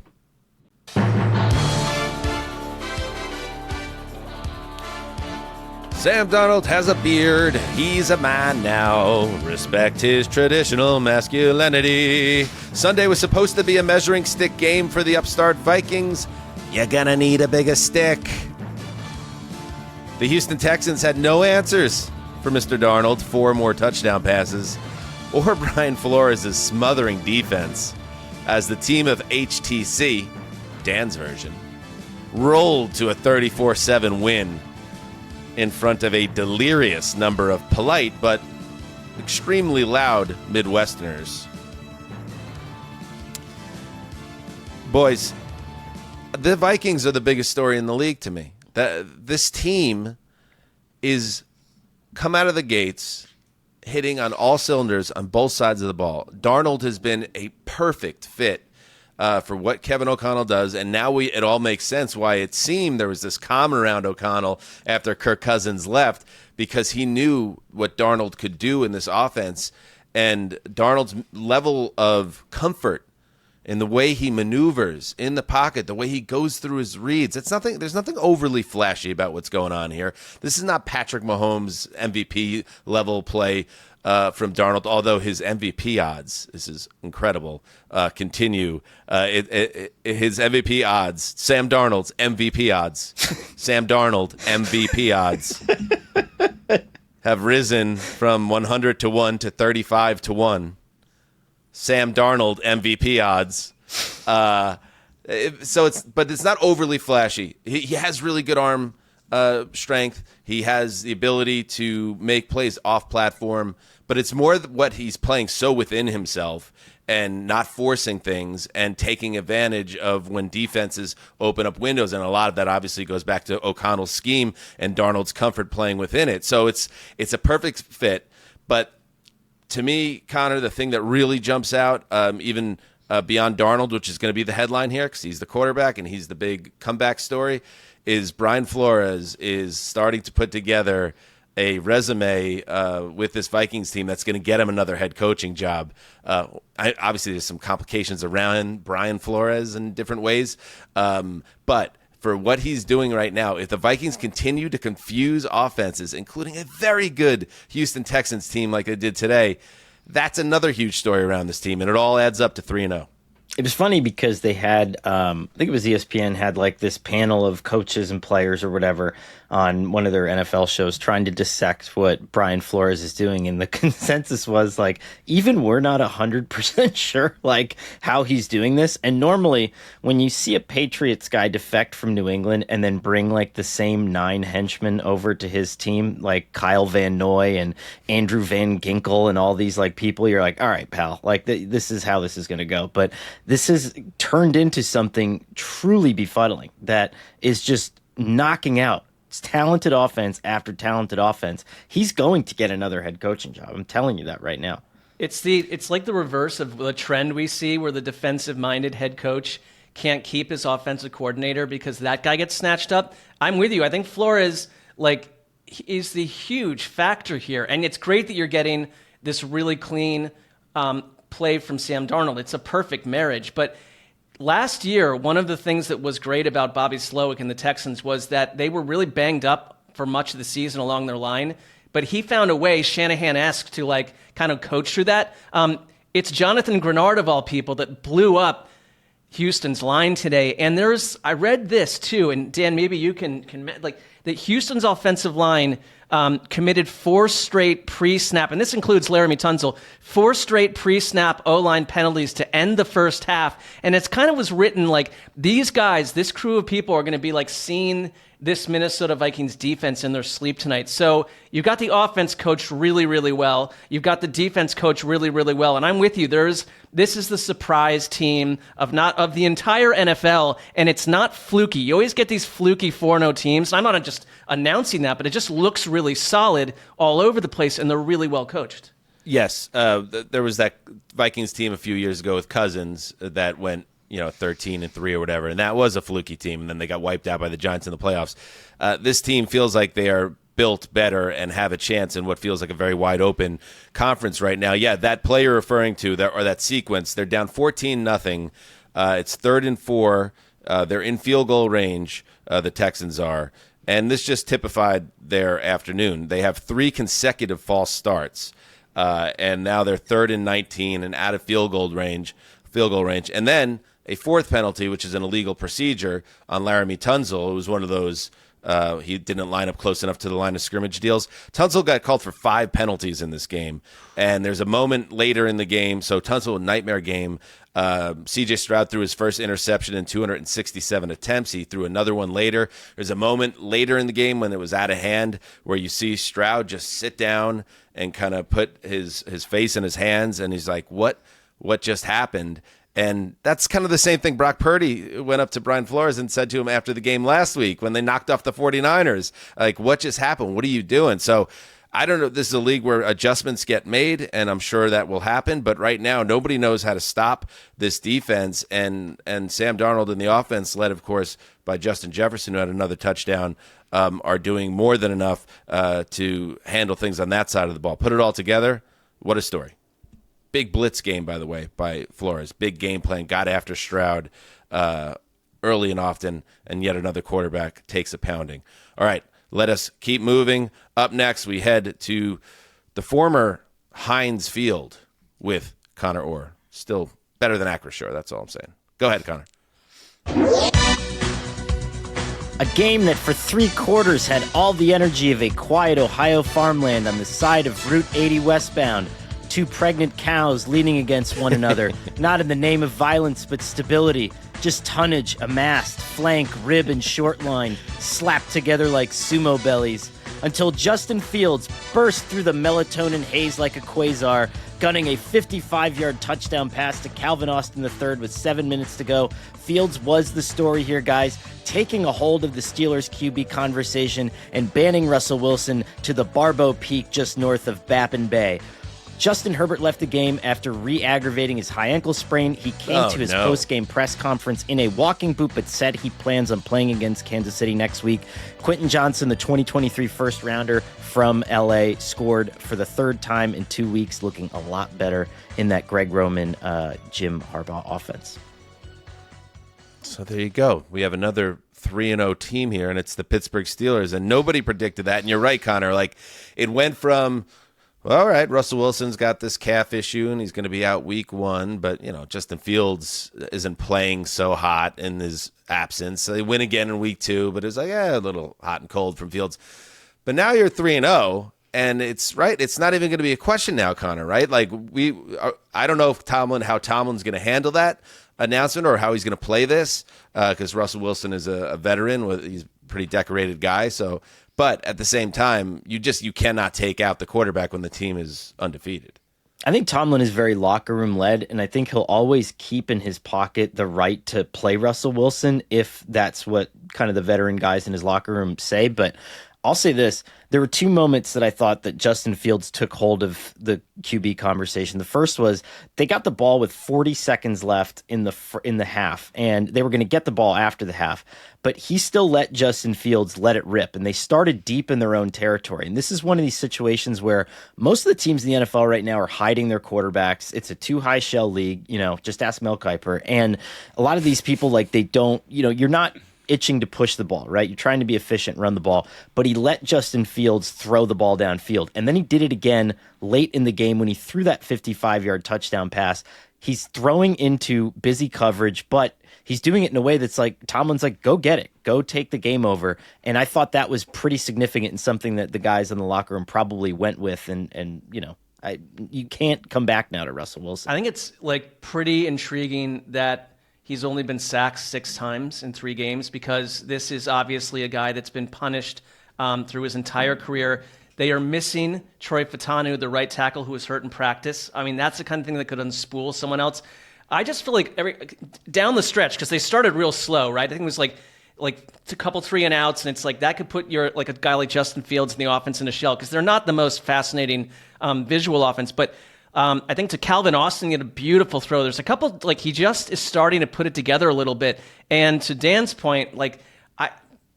Sam Darnold has a beard. He's a man now. Respect his traditional masculinity. Sunday was supposed to be a measuring stick game for the upstart Vikings. You're gonna need a bigger stick. The Houston Texans had no answers for Mr. Darnold. 4 more touchdown passes. Or Brian Flores' smothering defense as the team of HTC, Dan's version, rolled to a 34-7 win in front of a delirious number of polite but extremely loud Midwesterners. Boys, the Vikings are the biggest story in the league to me. This team is come out of the gates hitting on all cylinders on both sides of the ball. Darnold has been a perfect fit for what Kevin O'Connell does, and now it all makes sense why it seemed there was this calm around O'Connell after Kirk Cousins left, because he knew what Darnold could do in this offense, and Darnold's level of comfort in the way he maneuvers in the pocket, the way he goes through his reads. There's nothing overly flashy about what's going on here. This is not Patrick Mahomes MVP level play from Darnold, although his MVP odds, this is incredible, continue. His MVP odds, Sam Darnold's MVP odds, Sam Darnold MVP odds have risen from 100 to 1 to 35 to 1. Sam Darnold MVP odds. But it's not overly flashy. He has really good arm strength. He has the ability to make plays off platform, but it's more what he's playing so within himself and not forcing things and taking advantage of when defenses open up windows. And a lot of that obviously goes back to O'Connell's scheme and Darnold's comfort playing within it. So it's a perfect fit. But to me, Connor, the thing that really jumps out, even beyond Darnold, which is going to be the headline here because he's the quarterback and he's the big comeback story, is Brian Flores is starting to put together a resume with this Vikings team that's going to get him another head coaching job. Obviously, there's some complications around Brian Flores in different ways, but for what he's doing right now, if the Vikings continue to confuse offenses, including a very good Houston Texans team like they did today, that's another huge story around this team, and it all adds up to 3-0. It was funny because they had, I think it was ESPN, had like this panel of coaches and players or whatever on one of their NFL shows trying to dissect what Brian Flores is doing. And the consensus was like, even we're not 100% sure like how he's doing this. And normally when you see a Patriots guy defect from New England and then bring like the same 9 henchmen over to his team, like Kyle Van Noy and Andrew Van Ginkel and all these like people, you're like, all right, pal, like this is how this is going to go. But this has turned into something truly befuddling that is just knocking out talented offense after talented offense. He's going to get another head coaching job. I'm telling you that right now. It's like the reverse of the trend we see where the defensive-minded head coach can't keep his offensive coordinator because that guy gets snatched up. I'm with you. I think Flores is the huge factor here. And it's great that you're getting this really clean play from Sam Darnold. It's a perfect marriage. But last year, one of the things that was great about Bobby Slowick and the Texans was that they were really banged up for much of the season along their line. But he found a way, Shanahan-esque, to kind of coach through that. It's Jonathan Grenard, of all people, that blew up Houston's line today. And I read this too, and Dan, maybe you can that Houston's offensive line committed 4 straight pre-snap, and this includes Laramie Tunsil, 4 straight pre-snap O-line penalties to end the first half. And it's kind of was written like these guys, this crew of people are going to be like seeing this Minnesota Vikings defense in their sleep tonight. So you've got the offense coached really, really well. You've got the defense coached really, really well. And I'm with you. This is the surprise team of the entire NFL, and it's not fluky. You always get these fluky 4-0 teams. I'm not just announcing that, but it just looks really solid all over the place, and they're really well coached. Yes, there was that Vikings team a few years ago with Cousins that went 13-3 or whatever, and that was a fluky team, and then they got wiped out by the Giants in the playoffs. This team feels like they are built better and have a chance in what feels like a very wide open conference right now. Yeah, that play you're referring to, that sequence, they're down 14-0. It's 3rd and 4. They're in field goal range, the Texans are, and this just typified their afternoon. They have 3 consecutive false starts, and now they're 3rd and 19 and out of field goal range, and then a 4th penalty, which is an illegal procedure on Laramie Tunsil. It was one of those he didn't line up close enough to the line of scrimmage deals. Tunsil got called for 5 penalties in this game, and there's a moment later in the game. So Tunsil, a nightmare game. C.J. Stroud threw his first interception in 267 attempts. He threw another one later. There's a moment later in the game when it was out of hand where you see Stroud just sit down and kind of put his face in his hands, and he's like, what just happened? And that's kind of the same thing Brock Purdy went up to Brian Flores and said to him after the game last week when they knocked off the 49ers. Like, what just happened? What are you doing? So I don't know. This is a league where adjustments get made, and I'm sure that will happen. But right now, nobody knows how to stop this defense. And Sam Darnold and the offense, led, of course, by Justin Jefferson, who had another touchdown, are doing more than enough to handle things on that side of the ball. Put it all together, what a story. Big blitz game, by the way, by Flores. Big game plan, got after Stroud early and often, and yet another quarterback takes a pounding. All right, let us keep moving. Up next, we head to the former Heinz Field with Conor Orr. Still better than Acrisure, that's all I'm saying. Go ahead, Conor. A game that for 3 quarters had all the energy of a quiet Ohio farmland on the side of Route 80 westbound. 2 pregnant cows leaning against one another, not in the name of violence but stability. Just tonnage amassed, flank, rib, and short line, slapped together like sumo bellies, until Justin Fields burst through the melatonin haze like a quasar, gunning a 55-yard touchdown pass to Calvin Austin III with 7 minutes to go. Fields was the story here, guys, taking a hold of the Steelers QB conversation and banning Russell Wilson to the Barbeau Peak just north of Baffin Bay. Justin Herbert left the game after re-aggravating his high ankle sprain. He came to his post-game press conference in a walking boot, but said he plans on playing against Kansas City next week. Quentin Johnson, the 2023 first-rounder from L.A., scored for the third time in 2 weeks, looking a lot better in that Greg Roman, Jim Harbaugh offense. So there you go. We have another 3-0 team here, and it's the Pittsburgh Steelers, and nobody predicted that. And you're right, Connor. Like, it went from, well, all right, Russell Wilson's got this calf issue, and he's going to be out week 1, but, Justin Fields isn't playing so hot in his absence. So they win again in week 2, but it's like, a little hot and cold from Fields. But now you're 3-0, and it's right. It's not even going to be a question now, Connor, right? Like, I don't know how Tomlin's going to handle that announcement or how he's going to play this, because Russell Wilson is a veteran. He's a pretty decorated guy. So, but at the same time, you cannot take out the quarterback when the team is undefeated. I think Tomlin is very locker room led, and I think he'll always keep in his pocket the right to play Russell Wilson if that's what kind of the veteran guys in his locker room say. But I'll say this. There were 2 moments that I thought that Justin Fields took hold of the QB conversation. The first was they got the ball with 40 seconds left in the half, and they were going to get the ball after the half, but he still let Justin Fields let it rip, and they started deep in their own territory. And this is one of these situations where most of the teams in the NFL right now are hiding their quarterbacks. It's a too high shell league, just ask Mel Kiper. And a lot of these people, like, they don't, you're not itching to push the ball, right? You're trying to be efficient, run the ball, but he let Justin Fields throw the ball downfield. And then he did it again late in the game when he threw that 55-yard touchdown pass. He's throwing into busy coverage, but he's doing it in a way that's like, Tomlin's like, go get it, go take the game over. And I thought that was pretty significant and something that the guys in the locker room probably went with. And you can't come back now to Russell Wilson. I think it's like pretty intriguing that he's only been sacked 6 times in 3 games, because this is obviously a guy that's been punished through his entire career. They are missing Troy Fautanu, the right tackle, who was hurt in practice. I mean, that's the kind of thing that could unspool someone else. I just feel like down the stretch, because they started real slow, right? I think it was like a couple 3-and-outs, and it's like that could put a guy like Justin Fields in the offense in a shell, because they're not the most fascinating visual offense, but I think to Calvin Austin, he had a beautiful throw. There's a couple, he just is starting to put it together a little bit. And to Dan's point,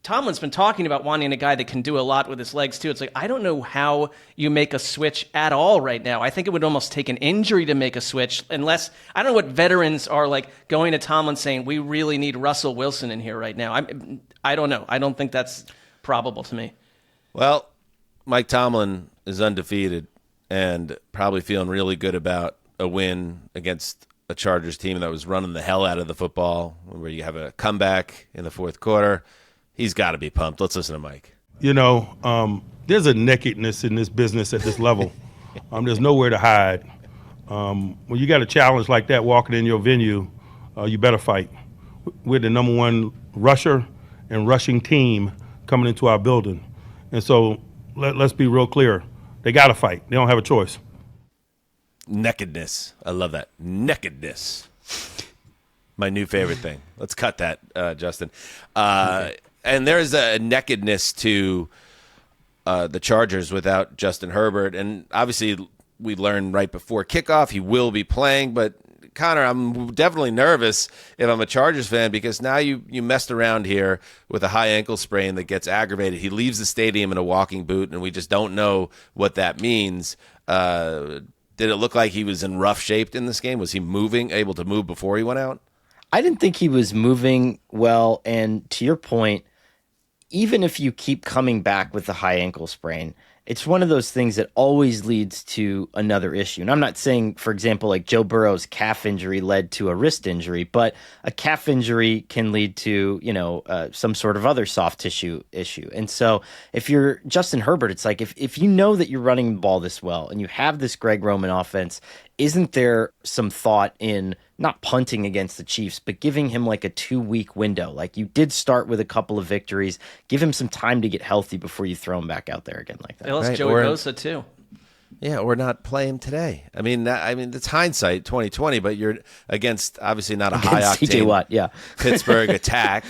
Tomlin's been talking about wanting a guy that can do a lot with his legs too. It's like, I don't know how you make a switch at all right now. I think it would almost take an injury to make a switch, unless, I don't know what veterans are going to Tomlin saying, we really need Russell Wilson in here right now. I don't know. I don't think that's probable to me. Well, Mike Tomlin is undefeated and probably feeling really good about a win against a Chargers team that was running the hell out of the football, where you have a comeback in the fourth quarter. He's got to be pumped. Let's listen to Mike. There's a nakedness in this business at this level. There's nowhere to hide. When you got a challenge like that walking in your venue, you better fight. We're the number 1 rusher and rushing team coming into our building. And so let's be real clear. They got to fight. They don't have a choice. Nakedness. I love that. Nakedness. My new favorite thing. Let's cut that, Justin. Okay. And there's a nakedness to the Chargers without Justin Herbert. And obviously, we learned right before kickoff he will be playing. But, Connor, I'm definitely nervous if I'm a Chargers fan, because now you messed around here with a high ankle sprain that gets aggravated. He leaves the stadium in a walking boot, and we just don't know what that means. Did it look like he was in rough shape in this game? Was he able to move before he went out? I didn't think he was moving well, and to your point, even if you keep coming back with the high ankle sprain, it's one of those things that always leads to another issue. And I'm not saying, for example, like Joe Burrow's calf injury led to a wrist injury, but a calf injury can lead to, some sort of other soft tissue issue. And so if you're Justin Herbert, it's like if you know that you're running the ball this well and you have this Greg Roman offense, isn't there some thought in not punting against the Chiefs, but giving him like a 2-week window? Like, you did start with a couple of victories. Give him some time to get healthy before you throw him back out there again like that. Let's Joey Bosa too. Yeah, or not play him today. I mean, it's hindsight 2020, but you're against obviously not a high octane TJ Watt, yeah. Pittsburgh attack,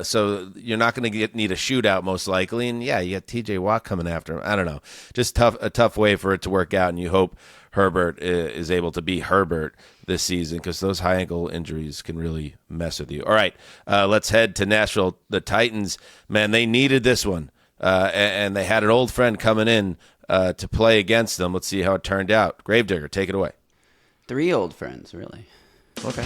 so you're not going to need a shootout most likely. And yeah, you got TJ Watt coming after him. I don't know, just a tough way for it to work out. And you hope Herbert is able to be Herbert this season because those high ankle injuries can really mess with you. All right, let's head to Nashville. The Titans, man, they needed this one, and they had an old friend coming in to play against them. Let's see how it turned out. Gravedigger, take it away. 3 old friends, really. Okay.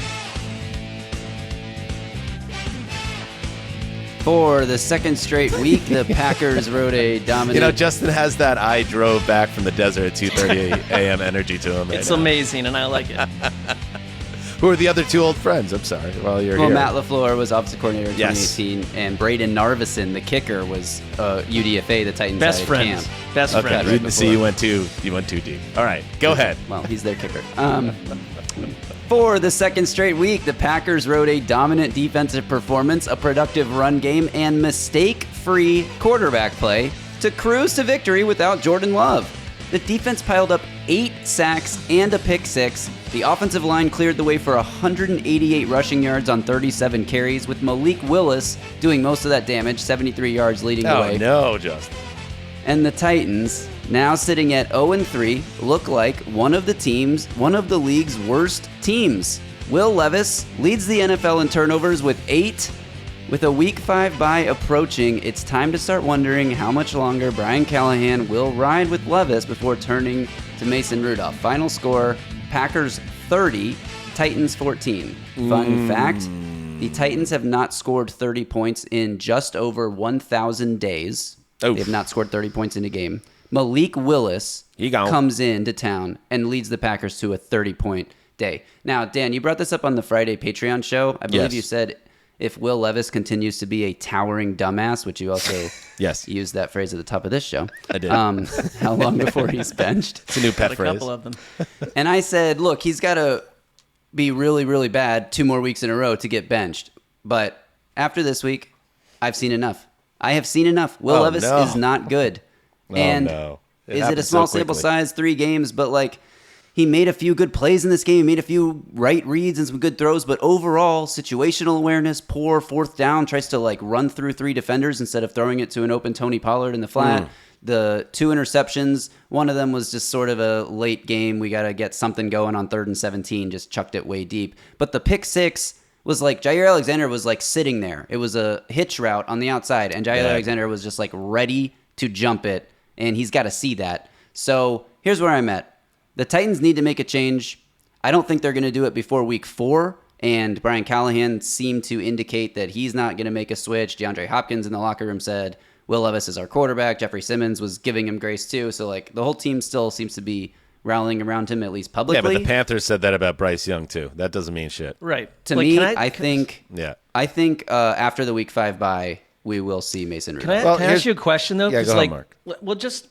For the second straight week, the Packers rode a dominant... You know, Justin has that I drove back from the desert at 2:30 a.m. energy to him. It's amazing, and I like it. Who are the other 2 old friends? I'm sorry. While you're here. Matt LaFleur was offensive coordinator in 2018, and Braden Narvison, the kicker, was UDFA, the Titans' Best friends. camp. Best friends. Okay, so you went too deep. All right, go ahead. Well, he's their kicker. For the second straight week, the Packers rode a dominant defensive performance, a productive run game, and mistake-free quarterback play to cruise to victory without Jordan Love. The defense piled up 8 sacks and a pick six. The offensive line cleared the way for 188 rushing yards on 37 carries, with Malik Willis doing most of that damage, 73 yards leading the way. Oh, no, Justin. And the Titans, now sitting at 0-3, look like one of the league's worst teams. Will Levis leads the NFL in turnovers with 8. With a Week 5 bye approaching, it's time to start wondering how much longer Brian Callahan will ride with Levis before turning to Mason Rudolph. Final score, Packers 30, Titans 14. Fun fact, the Titans have not scored 30 points in just over 1,000 days. Oof. They have not scored 30 points in a game. Malik Willis comes into town and leads the Packers to a 30-point day. Now, Dan, you brought this up on the Friday Patreon show. I believe you said if Will Levis continues to be a towering dumbass, which you also used that phrase at the top of this show. I did. How long before he's benched? It's a new pet A phrase. couple of them. And I said, look, he's got to be really, really bad 2 more weeks in a row to get benched. But after this week, I've seen enough. I have seen enough. Will Levis is not good. Is it a small sample size, 3 games? But like, he made a few good plays in this game, made a few right reads and some good throws, but overall, situational awareness, poor 4th down, tries to like run through 3 defenders instead of throwing it to an open Tony Pollard in the flat. The 2 interceptions, one of them was just sort of a late game. We got to get something going on 3rd and 17, just chucked it way deep. But the pick 6 was like Jair Alexander was like sitting there. It was a hitch route on the outside, and Jair Alexander was just like ready to jump it, and he's got to see that. So here's where I'm at. The Titans need to make a change. I don't think they're going to do it before week 4, and Brian Callahan seemed to indicate that he's not going to make a switch. DeAndre Hopkins in the locker room said, Will Levis is our quarterback. Jeffrey Simmons was giving him grace too. So like the whole team still seems to be rallying around him, at least publicly. Yeah, but the Panthers said that about Bryce Young too. That doesn't mean shit. Right. To me, I think after the Week 5 bye, we will see Mason Rudolph. Can I ask you a question though? Yeah, go ahead, Mark. Well, just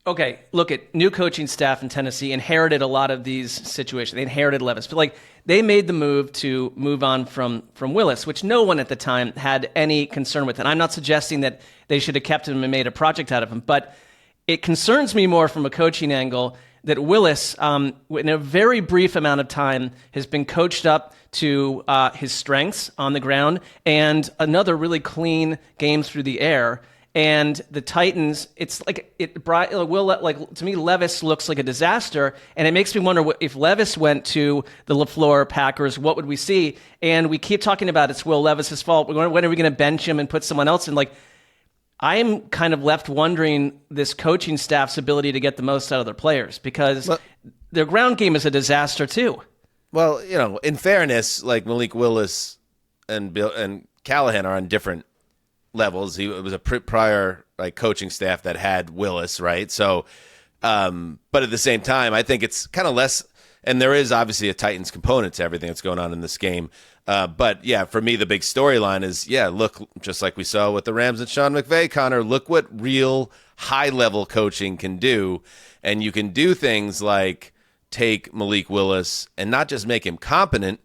okay. Look at new coaching staff in Tennessee inherited a lot of these situations. They inherited Levis, but like they made the move to move on from Willis, which no one at the time had any concern with. And I'm not suggesting that they should have kept him and made a project out of him, but it concerns me more from a coaching angle that Willis, in a very brief amount of time, has been coached up to his strengths on the ground and another really clean game through the air. And the Titans, it's like to me, Levis looks like a disaster, and it makes me wonder if Levis went to the LaFleur Packers, what would we see? And we keep talking about it's Will Levis's fault. When are we going to bench him and put someone else in? Like, I am kind of left wondering this coaching staff's ability to get the most out of their players because their ground game is a disaster too. Well, you know, in fairness, like Malik Willis and Callahan are on different levels. It was a prior like coaching staff that had Willis, right? So, but at the same time, I think it's kind of less. And there is obviously a Titans component to everything that's going on in this game. But yeah, for me, the big storyline is look, just like we saw with the Rams and Sean McVay, Connor, look what real high level coaching can do, and you can do things like take Malik Willis and not just make him competent,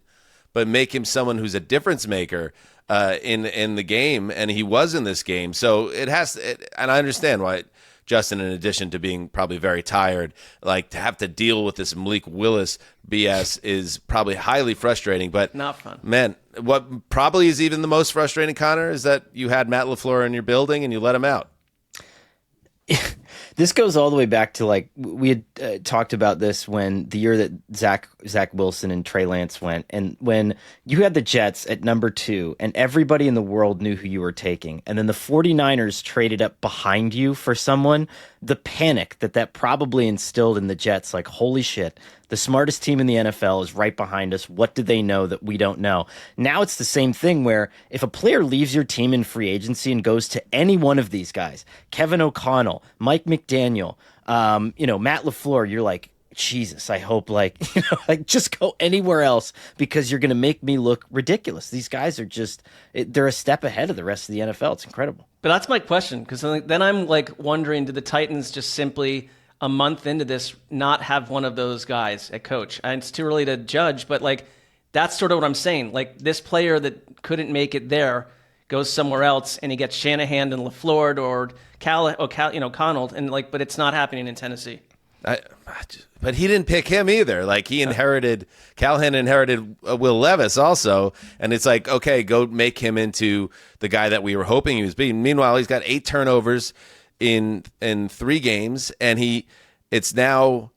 but make him someone who's a difference maker. In the game, and he was in this game. So it has, and I understand why Justin, in addition to being probably very tired, like to have to deal with this Malik Willis BS is probably highly frustrating. But not fun. Man, what probably is even the most frustrating, Connor, is that you had Matt LaFleur in your building and you let him out. This goes all the way back to, like, we had talked about this when the year that Zach Wilson and Trey Lance went, and when you had the Jets at number 2 and everybody in the world knew who you were taking, and then the 49ers traded up behind you for someone, the panic that probably instilled in the Jets, like, holy shit, the smartest team in the NFL is right behind us. What do they know that we don't know? Now it's the same thing where if a player leaves your team in free agency and goes to any one of these guys, Kevin O'Connell, Mike McDaniel, Matt LaFleur, you're like, Jesus, I hope like just go anywhere else because you're going to make me look ridiculous. These guys are they're a step ahead of the rest of the NFL. It's incredible. But that's my question, because then I'm like wondering, did the Titans just simply a month into this not have one of those guys at coach? And it's too early to judge, but like that's sort of what I'm saying. Like this player that couldn't make it there goes somewhere else and he gets Shanahan and LaFleur or O'Connell, and like, but it's not happening in Tennessee. But he didn't pick him either. Like Callahan inherited Will Levis also, and it's like, okay, go make him into the guy that we were hoping he was being. Meanwhile, he's got 8 turnovers in 3 games, and it's now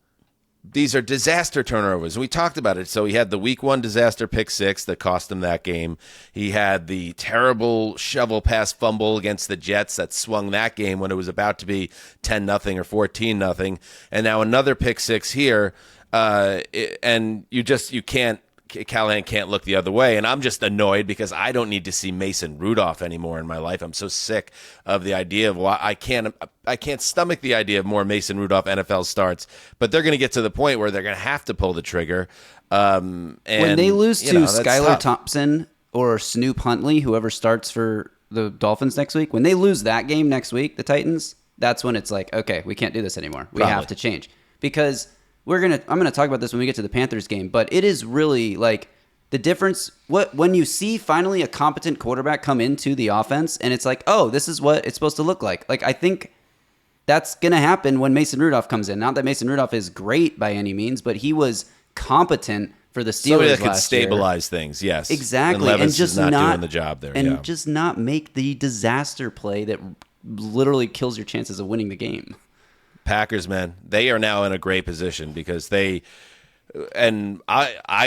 these are disaster turnovers. And we talked about it. So he had the week 1 disaster pick 6 that cost him that game. He had the terrible shovel pass fumble against the Jets that swung that game when it was about to be 10-0 or 14-0. And now another pick 6 here. And you can't, Callahan can't look the other way. And I'm just annoyed because I don't need to see Mason Rudolph anymore in my life. I'm so sick of the idea of why I can't stomach the idea of more Mason Rudolph NFL starts. But they're going to get to the point where they're going to have to pull the trigger. And when they lose to Skylar tough. Thompson or Snoop Huntley, whoever starts for the Dolphins next week, when they lose that game next week, the Titans, that's when it's like, okay, we can't do this anymore. We have to change. Because I'm gonna talk about this when we get to the Panthers game, but it is really like the difference when you see finally a competent quarterback come into the offense and it's like, oh, this is what it's supposed to look like. Like I think that's gonna happen when Mason Rudolph comes in. Not that Mason Rudolph is great by any means, but he was competent for the Steelers Somebody that could last year. stabilize things, yes. Exactly. And Levis just is not doing the job there. And just not make the disaster play that literally kills your chances of winning the game. Packers, man, they are now in a great position because I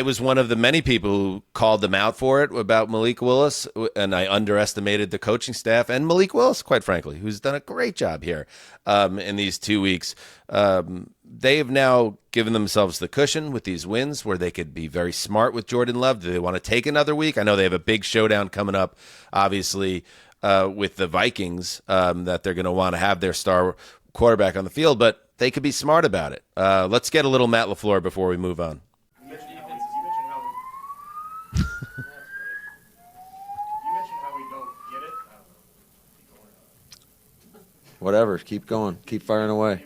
was one of the many people who called them out for it about Malik Willis, and I underestimated the coaching staff and Malik Willis, quite frankly, who's done a great job here in these 2 weeks. They have now given themselves the cushion with these wins where they could be very smart with Jordan Love. Do they want to take another week? I know they have a big showdown coming up, obviously, with the Vikings that they're going to want to have their star quarterback on the field, but they could be smart about it. Let's get a little Matt LaFleur before we move on. You mentioned how we don't get it. Whatever, keep going, keep firing away.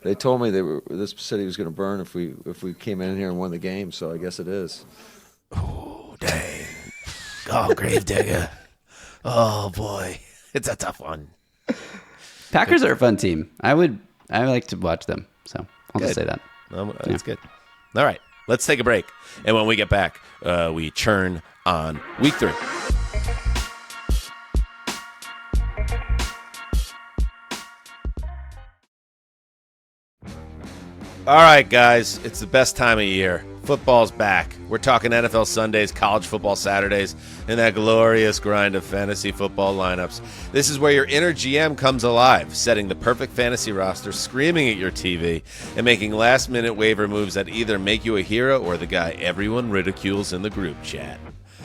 They told me this city was going to burn if we came in here and won the game, so I guess it is. Oh, dang. Oh, Gravedigger. Oh, boy. It's a tough one. Packers are a fun team. I like to watch them. So I'll just say that. That's good. All right, let's take a break. And when we get back, we churn on week 3. All right, guys, it's the best time of year. Football's back. We're talking NFL Sundays, college football Saturdays, and that glorious grind of fantasy football lineups. This is where your inner GM comes alive, setting the perfect fantasy roster, screaming at your TV, and making last-minute waiver moves that either make you a hero or the guy everyone ridicules in the group chat.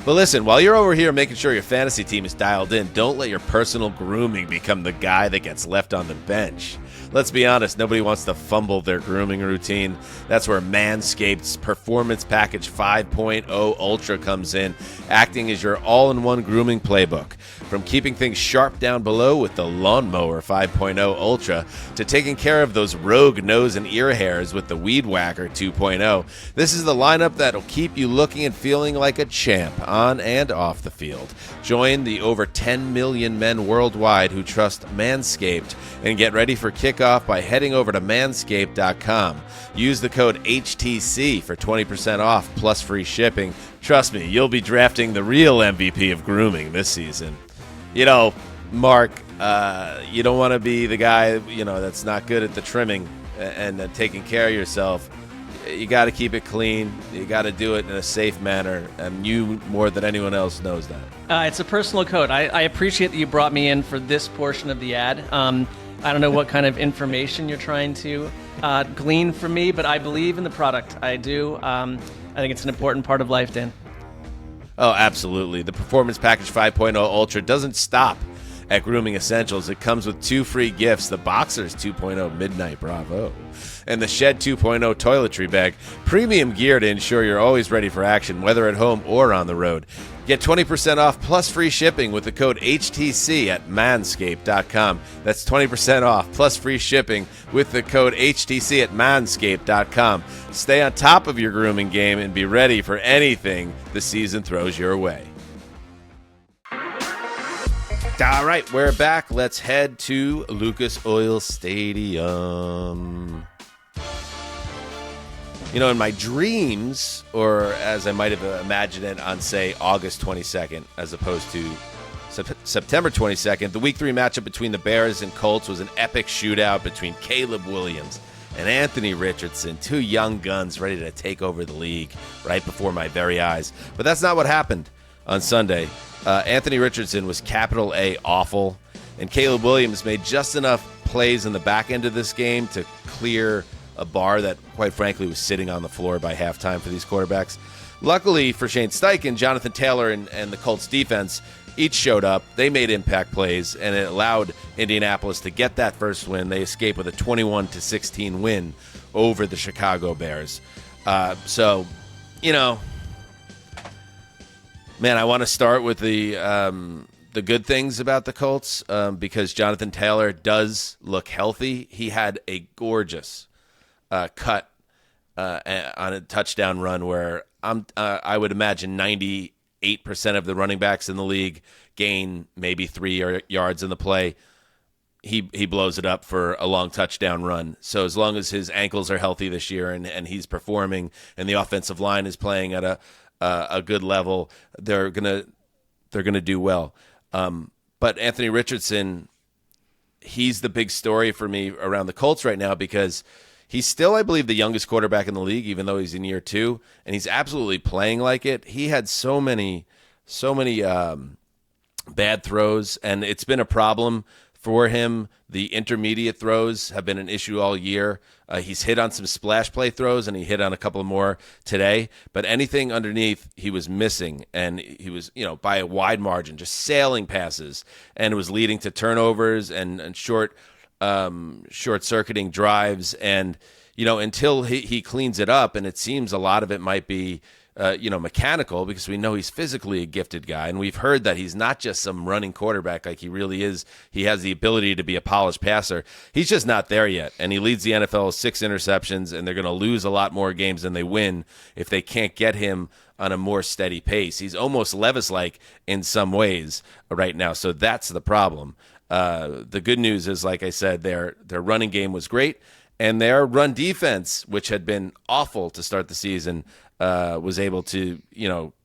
But listen, while you're over here making sure your fantasy team is dialed in, don't let your personal grooming become the guy that gets left on the bench. Let's be honest, nobody wants to fumble their grooming routine. That's where Manscaped's Performance Package 5.0 Ultra comes in, acting as your all-in-one grooming playbook. From keeping things sharp down below with the Lawnmower 5.0 Ultra to taking care of those rogue nose and ear hairs with the Weed Whacker 2.0, this is the lineup that'll keep you looking and feeling like a champ on and off the field. Join the over 10 million men worldwide who trust Manscaped and get ready for kickoff by heading over to manscaped.com. Use the code HTC for 20% off plus free shipping. Trust me, you'll be drafting the real MVP of grooming this season. You know, Mark, you don't want to be the guy, that's not good at the trimming and taking care of yourself. You got to keep it clean. You got to do it in a safe manner, and you more than anyone else knows that. It's a personal code. I appreciate that you brought me in for this portion of the ad. I don't know what kind of information you're trying to glean from me, but I believe in the product. I do. I think it's an important part of life, Dan. Oh, absolutely. The Performance Package 5.0 Ultra doesn't stop at Grooming Essentials. It comes with 2 free gifts, the Boxers 2.0 Midnight Bravo and the Shed 2.0 Toiletry Bag, premium gear to ensure you're always ready for action, whether at home or on the road. Get 20% off plus free shipping with the code HTC at manscaped.com. That's 20% off plus free shipping with the code HTC at manscaped.com. Stay on top of your grooming game and be ready for anything the season throws your way. All right, we're back. Let's head to Lucas Oil Stadium. In my dreams, or as I might have imagined it on, say, August 22nd, as opposed to September 22nd, the Week 3 matchup between the Bears and Colts was an epic shootout between Caleb Williams and Anthony Richardson, 2 young guns ready to take over the league right before my very eyes. But that's not what happened on Sunday. Anthony Richardson was capital A awful, and Caleb Williams made just enough plays in the back end of this game to clear a bar that, quite frankly, was sitting on the floor by halftime for these quarterbacks. Luckily for Shane Steichen, Jonathan Taylor and the Colts defense each showed up. They made impact plays, and it allowed Indianapolis to get that first win. They escaped with a 21-16 win over the Chicago Bears. Man, I want to start with the good things about the Colts because Jonathan Taylor does look healthy. He had a gorgeous cut on a touchdown run where I would imagine 98% of the running backs in the league gain maybe 3 yards in the play. He blows it up for a long touchdown run. So as long as his ankles are healthy this year and he's performing and the offensive line is playing at a good level, they're gonna do well. But Anthony Richardson, he's the big story for me around the Colts right now because he's still, I believe, the youngest quarterback in the league, even though he's in year 2, and he's absolutely playing like it. He had so many bad throws, and it's been a problem for him. The intermediate throws have been an issue all year. He's hit on some splash play throws, and he hit on a couple more today. But anything underneath, he was missing, and he was, by a wide margin, just sailing passes, and it was leading to turnovers and short-circuiting drives. And, until he cleans it up, and it seems a lot of it might be mechanical, because we know he's physically a gifted guy, and we've heard that he's not just some running quarterback like he really is. He has the ability to be a polished passer. He's just not there yet, and he leads the NFL with 6 interceptions, and they're going to lose a lot more games than they win if they can't get him on a more steady pace. He's almost Levis-like in some ways right now, so that's the problem. The good news is, like I said, their running game was great, and their run defense, which had been awful to start the season, was able to,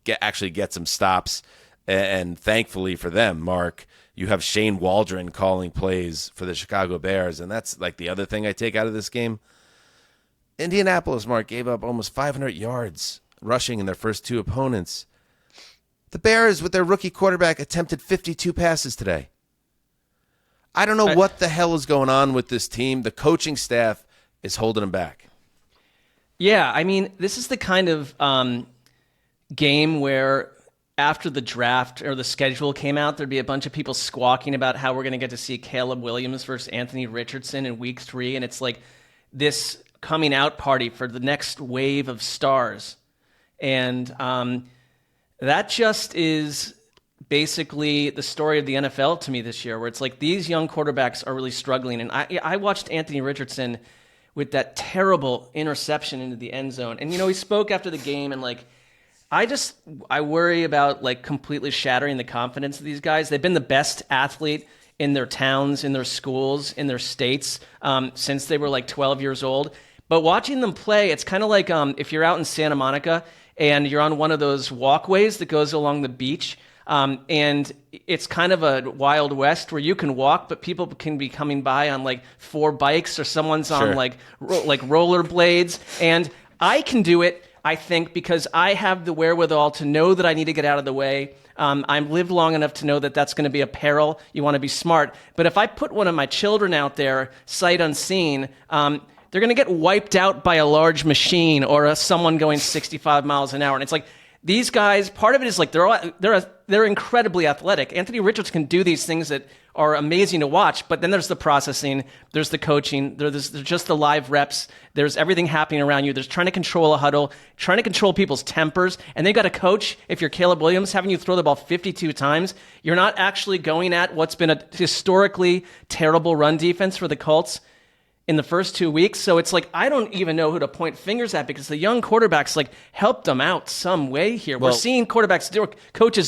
get some stops. And thankfully for them, Mark, you have Shane Waldron calling plays for the Chicago Bears. And that's like the other thing I take out of this game. Indianapolis, Mark, gave up almost 500 yards rushing in their first 2 opponents. The Bears, with their rookie quarterback, attempted 52 passes today. I don't know what the hell is going on with this team. The coaching staff is holding them back. Yeah, I mean, this is the kind of game where after the draft or the schedule came out, there'd be a bunch of people squawking about how we're going to get to see Caleb Williams versus Anthony Richardson in week 3. And it's like this coming out party for the next wave of stars. And that just is basically the story of the NFL to me this year, where it's like these young quarterbacks are really struggling. And I watched Anthony Richardson with that terrible interception into the end zone. And, he spoke after the game and, I worry about like completely shattering the confidence of these guys. They've been the best athlete in their towns, in their schools, in their states since they were like 12 years old. But watching them play, it's kind of like if you're out in Santa Monica and you're on one of those walkways that goes along the beach, and it's kind of a Wild West where you can walk, but people can be coming by on like 4 bikes, or someone's on like rollerblades, and I can do it, I think, because I have the wherewithal to know that I need to get out of the way. I've lived long enough to know that that's going to be a peril. You want to be smart. But if I put one of my children out there, sight unseen, they're going to get wiped out by a large machine or someone going 65 miles an hour. And it's like, these guys, part of it is like they're incredibly athletic. Anthony Richardson can do these things that are amazing to watch, but then there's the processing, there's the coaching, there's just the live reps, there's everything happening around you. There's trying to control a huddle, trying to control people's tempers, and they got a coach, if you're Caleb Williams, having you throw the ball 52 times. You're not actually going at what's been a historically terrible run defense for the Colts in the first 2 weeks. So it's like, I don't even know who to point fingers at, because the young quarterbacks like helped them out some way here. We're seeing coaches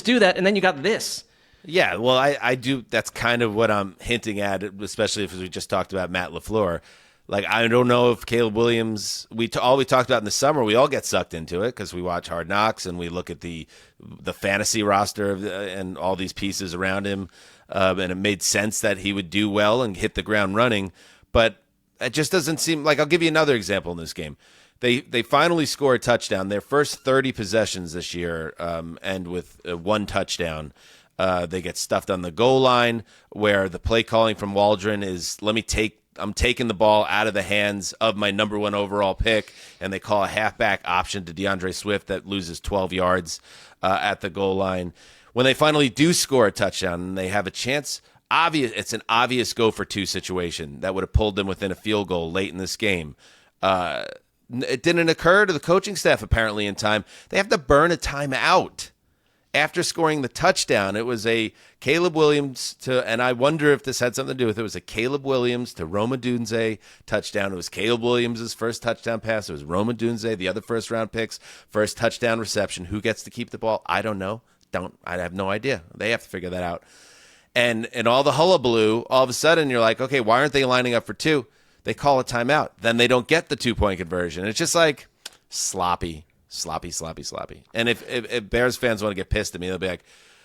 do that, and then you got this. Yeah, well, I do. That's kind of what I'm hinting at, especially if we just talked about Matt LaFleur. Like, I don't know if Caleb Williams, all we talked about in the summer, we all get sucked into it because we watch Hard Knocks and we look at the fantasy roster and all these pieces around him, and it made sense that he would do well and hit the ground running. But it just doesn't seem like. I'll give you another example in this game. They finally score a touchdown. Their first 30 possessions this year end with 1 touchdown. They get stuffed on the goal line, where the play calling from Waldron is, I'm taking the ball out of the hands of my number 1 overall pick, and they call a halfback option to DeAndre Swift that loses 12 yards at the goal line. When they finally do score a touchdown and they have a chance, it's an obvious go for 2 situation that would have pulled them within a field goal late in this game. It didn't occur to the coaching staff apparently in time. They have to burn a timeout. After scoring the touchdown, it was a Caleb Williams and I wonder if this had something to do with it. It was a Caleb Williams to Rome Odunze touchdown. It was Caleb Williams' first touchdown pass. It was Rome Odunze, the other first-round picks, first touchdown reception. Who gets to keep the ball? I don't know. I have no idea. They have to figure that out. And all the hullabaloo, all of a sudden you're like, okay, why aren't they lining up for 2? They call a timeout. Then they don't get the 2-point conversion. It's just like sloppy. And if Bears fans want to get pissed at me, they'll be like,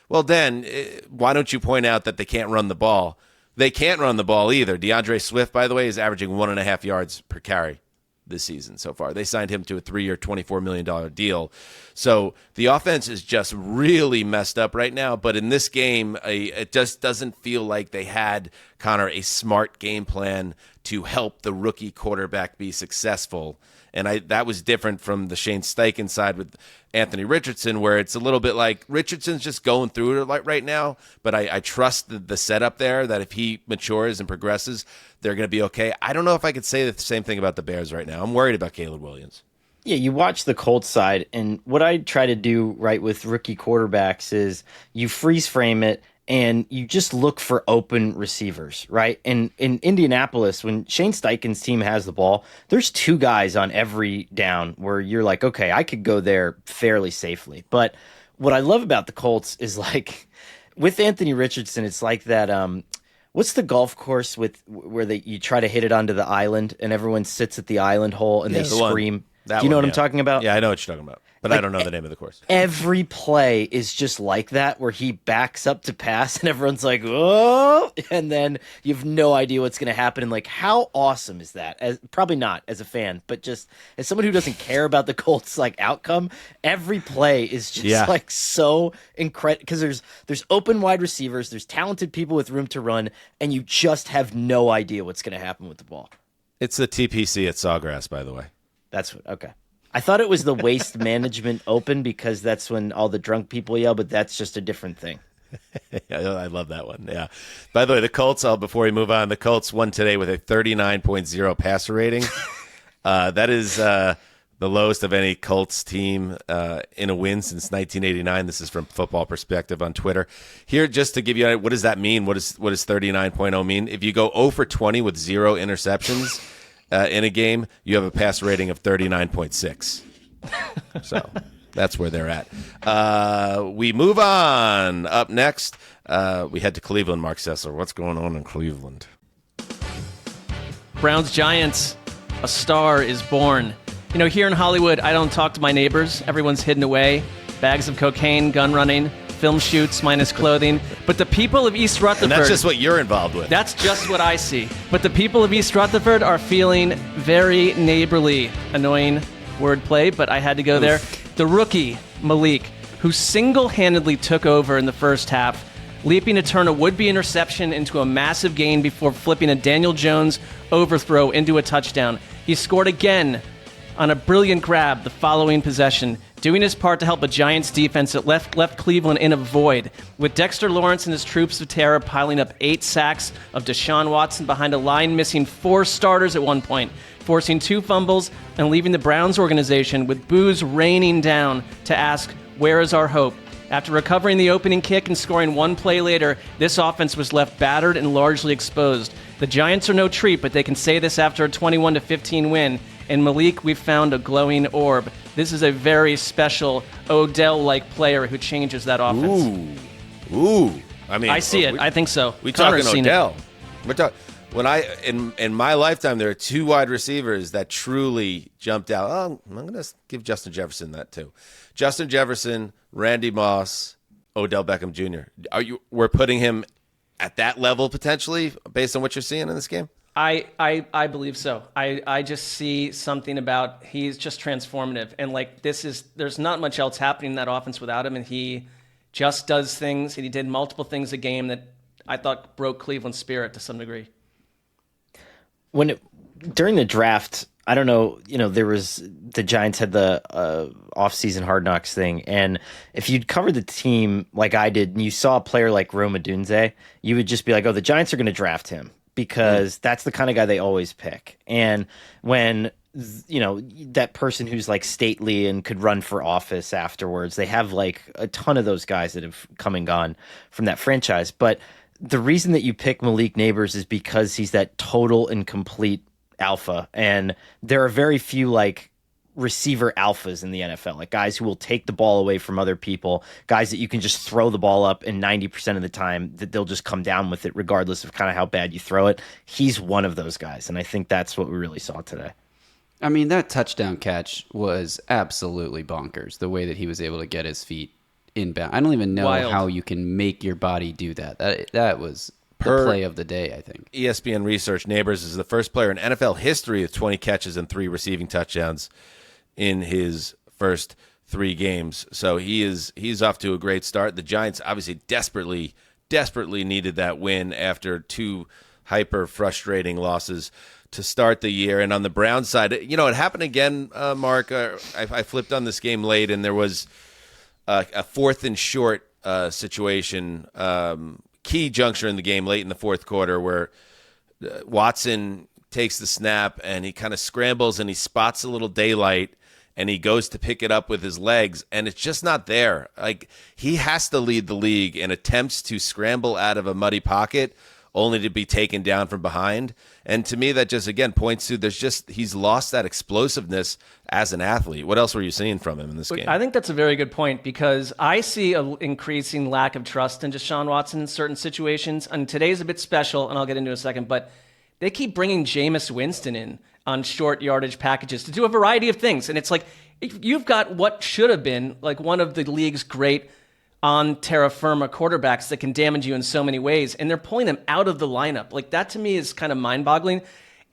well, then why don't you point out that they can't run the ball? They can't run the ball either. DeAndre Swift, by the way, is averaging 1.5 yards per carry this season so far. They signed him to a 3-year, $24 million deal. So the offense is just really messed up right now. But in this game, it just doesn't feel like they had, Connor, a smart game plan to help the rookie quarterback be successful. And that was different from the Shane Steichen side with Anthony Richardson, where it's a little bit like Richardson's just going through it right now. But I trust the setup there, that if he matures and progresses, they're going to be okay. I don't know if I could say the same thing about the Bears right now. I'm worried about Caleb Williams. Yeah, you watch the Colts side, and what I try to do right with rookie quarterbacks is you freeze frame it, and you just look for open receivers, right? And in Indianapolis, when Shane Steichen's team has the ball, there's 2 guys on every down where you're like, okay, I could go there fairly safely. But what I love about the Colts is, like, with Anthony Richardson, it's like that. What's the golf course where you try to hit it onto the island and everyone sits at the island hole and they scream? Do you know what I'm talking about? Yeah, I know what you're talking about. But I don't know the name of the course. Every play is just like that, where he backs up to pass and everyone's like, oh, and then you have no idea what's going to happen. And like, how awesome is that? Probably not as a fan, but just as someone who doesn't care about the Colts like outcome, every play is just like so incredible, because there's open wide receivers, there's talented people with room to run, and you just have no idea what's going to happen with the ball. It's the TPC at Sawgrass, by the way. Okay. I thought it was the Waste Management Open because that's when all the drunk people yell, but that's just a different thing. I love that one. Yeah. By the way, the Colts, before we move on, the Colts won today with a 39.0 passer rating. That is the lowest of any Colts team in a win since 1989. This is from Football Perspective on Twitter. Here, just to give you, what does that mean? What does 39.0 mean? If you go 0 for 20 with 0 interceptions in a game, you have a passer rating of 39.6. So That's where they're at. We move on. Up next, we head to Cleveland. Marc Sessler, what's going on in Cleveland? Browns Giants, a star is born. You know, here in Hollywood, I don't talk to my neighbors. Everyone's hidden away. Bags of cocaine, gun running, film shoots minus clothing. But the people of East Rutherford... And that's just what you're involved with. That's just what I see. But the people of East Rutherford are feeling very neighborly. Annoying wordplay, but I had to go there. The rookie, Malik, who single-handedly took over in the first half, leaping to turn a would-be interception into a massive gain before flipping a Daniel Jones overthrow into a touchdown. He scored again on a brilliant grab the following possession, doing his part to help a Giants defense that left Cleveland in a void, with Dexter Lawrence and his troops of terror piling up 8 sacks of Deshaun Watson behind a line missing 4 starters at one point, forcing 2 fumbles and leaving the Browns organization with boos raining down to ask, where is our hope? After recovering the opening kick and scoring 1 play later, this offense was left battered and largely exposed. The Giants are no treat, but they can say this after a 21-15 win. In Malik, we've found a glowing orb. This is a very special Odell-like player who changes that offense. Ooh. I mean, I see it. I think so. We Connor's talking seen Odell. We're talking. When in my lifetime, there are 2 wide receivers that truly jumped out. Oh, I'm going to give Justin Jefferson that too. Justin Jefferson, Randy Moss, Odell Beckham Jr. We're putting him at that level potentially based on what you're seeing in this game? I believe so. I just see something about he's just transformative. And like there's not much else happening in that offense without him. And he just does things. And he did multiple things a game that I thought broke Cleveland's spirit to some degree. During the draft, I don't know, the Giants had the off-season Hard Knocks thing, and if you'd covered the team like I did, and you saw a player like Rome Odunze, you would just be like, oh, the Giants are going to draft him, because that's the kind of guy they always pick. And when, that person who's like stately and could run for office afterwards, they have like a ton of those guys that have come and gone from that franchise. But the reason that you pick Malik Neighbors is because he's that total and complete alpha. And there are very few like receiver alphas in the NFL, like guys who will take the ball away from other people, guys that you can just throw the ball up and 90% of the time that they'll just come down with it regardless of kind of how bad you throw it. He's one of those guys. And I think that's what we really saw today. I mean, that touchdown catch was absolutely bonkers, the way that he was able to get his feet inbound. I don't even know how you can make your body do that. That was the play of the day, I think. ESPN research, Neighbors is the first player in NFL history with 20 catches and 3 receiving touchdowns in his first 3 games. So he's off to a great start. The Giants obviously desperately needed that win after 2 hyper frustrating losses to start the year. And on the Browns side, it happened again, Mark. I flipped on this game late, and there was a 4th and short situation, key juncture in the game late in the 4th quarter, where Watson takes the snap and he kind of scrambles and he spots a little daylight and he goes to pick it up with his legs, and it's just not there. Like, he has to lead the league in attempts to scramble out of a muddy pocket only to be taken down from behind. And to me, that just, again, points to he's lost that explosiveness as an athlete. What else were you seeing from him in this game? I think that's a very good point, because I see an increasing lack of trust in Deshaun Watson in certain situations. And today's a bit special, and I'll get into it in a second, but they keep bringing Jameis Winston in on short yardage packages to do a variety of things. And it's like, you've got what should have been like one of the league's great on terra firma quarterbacks that can damage you in so many ways, and they're pulling him out of the lineup. Like, that to me is kind of mind-boggling.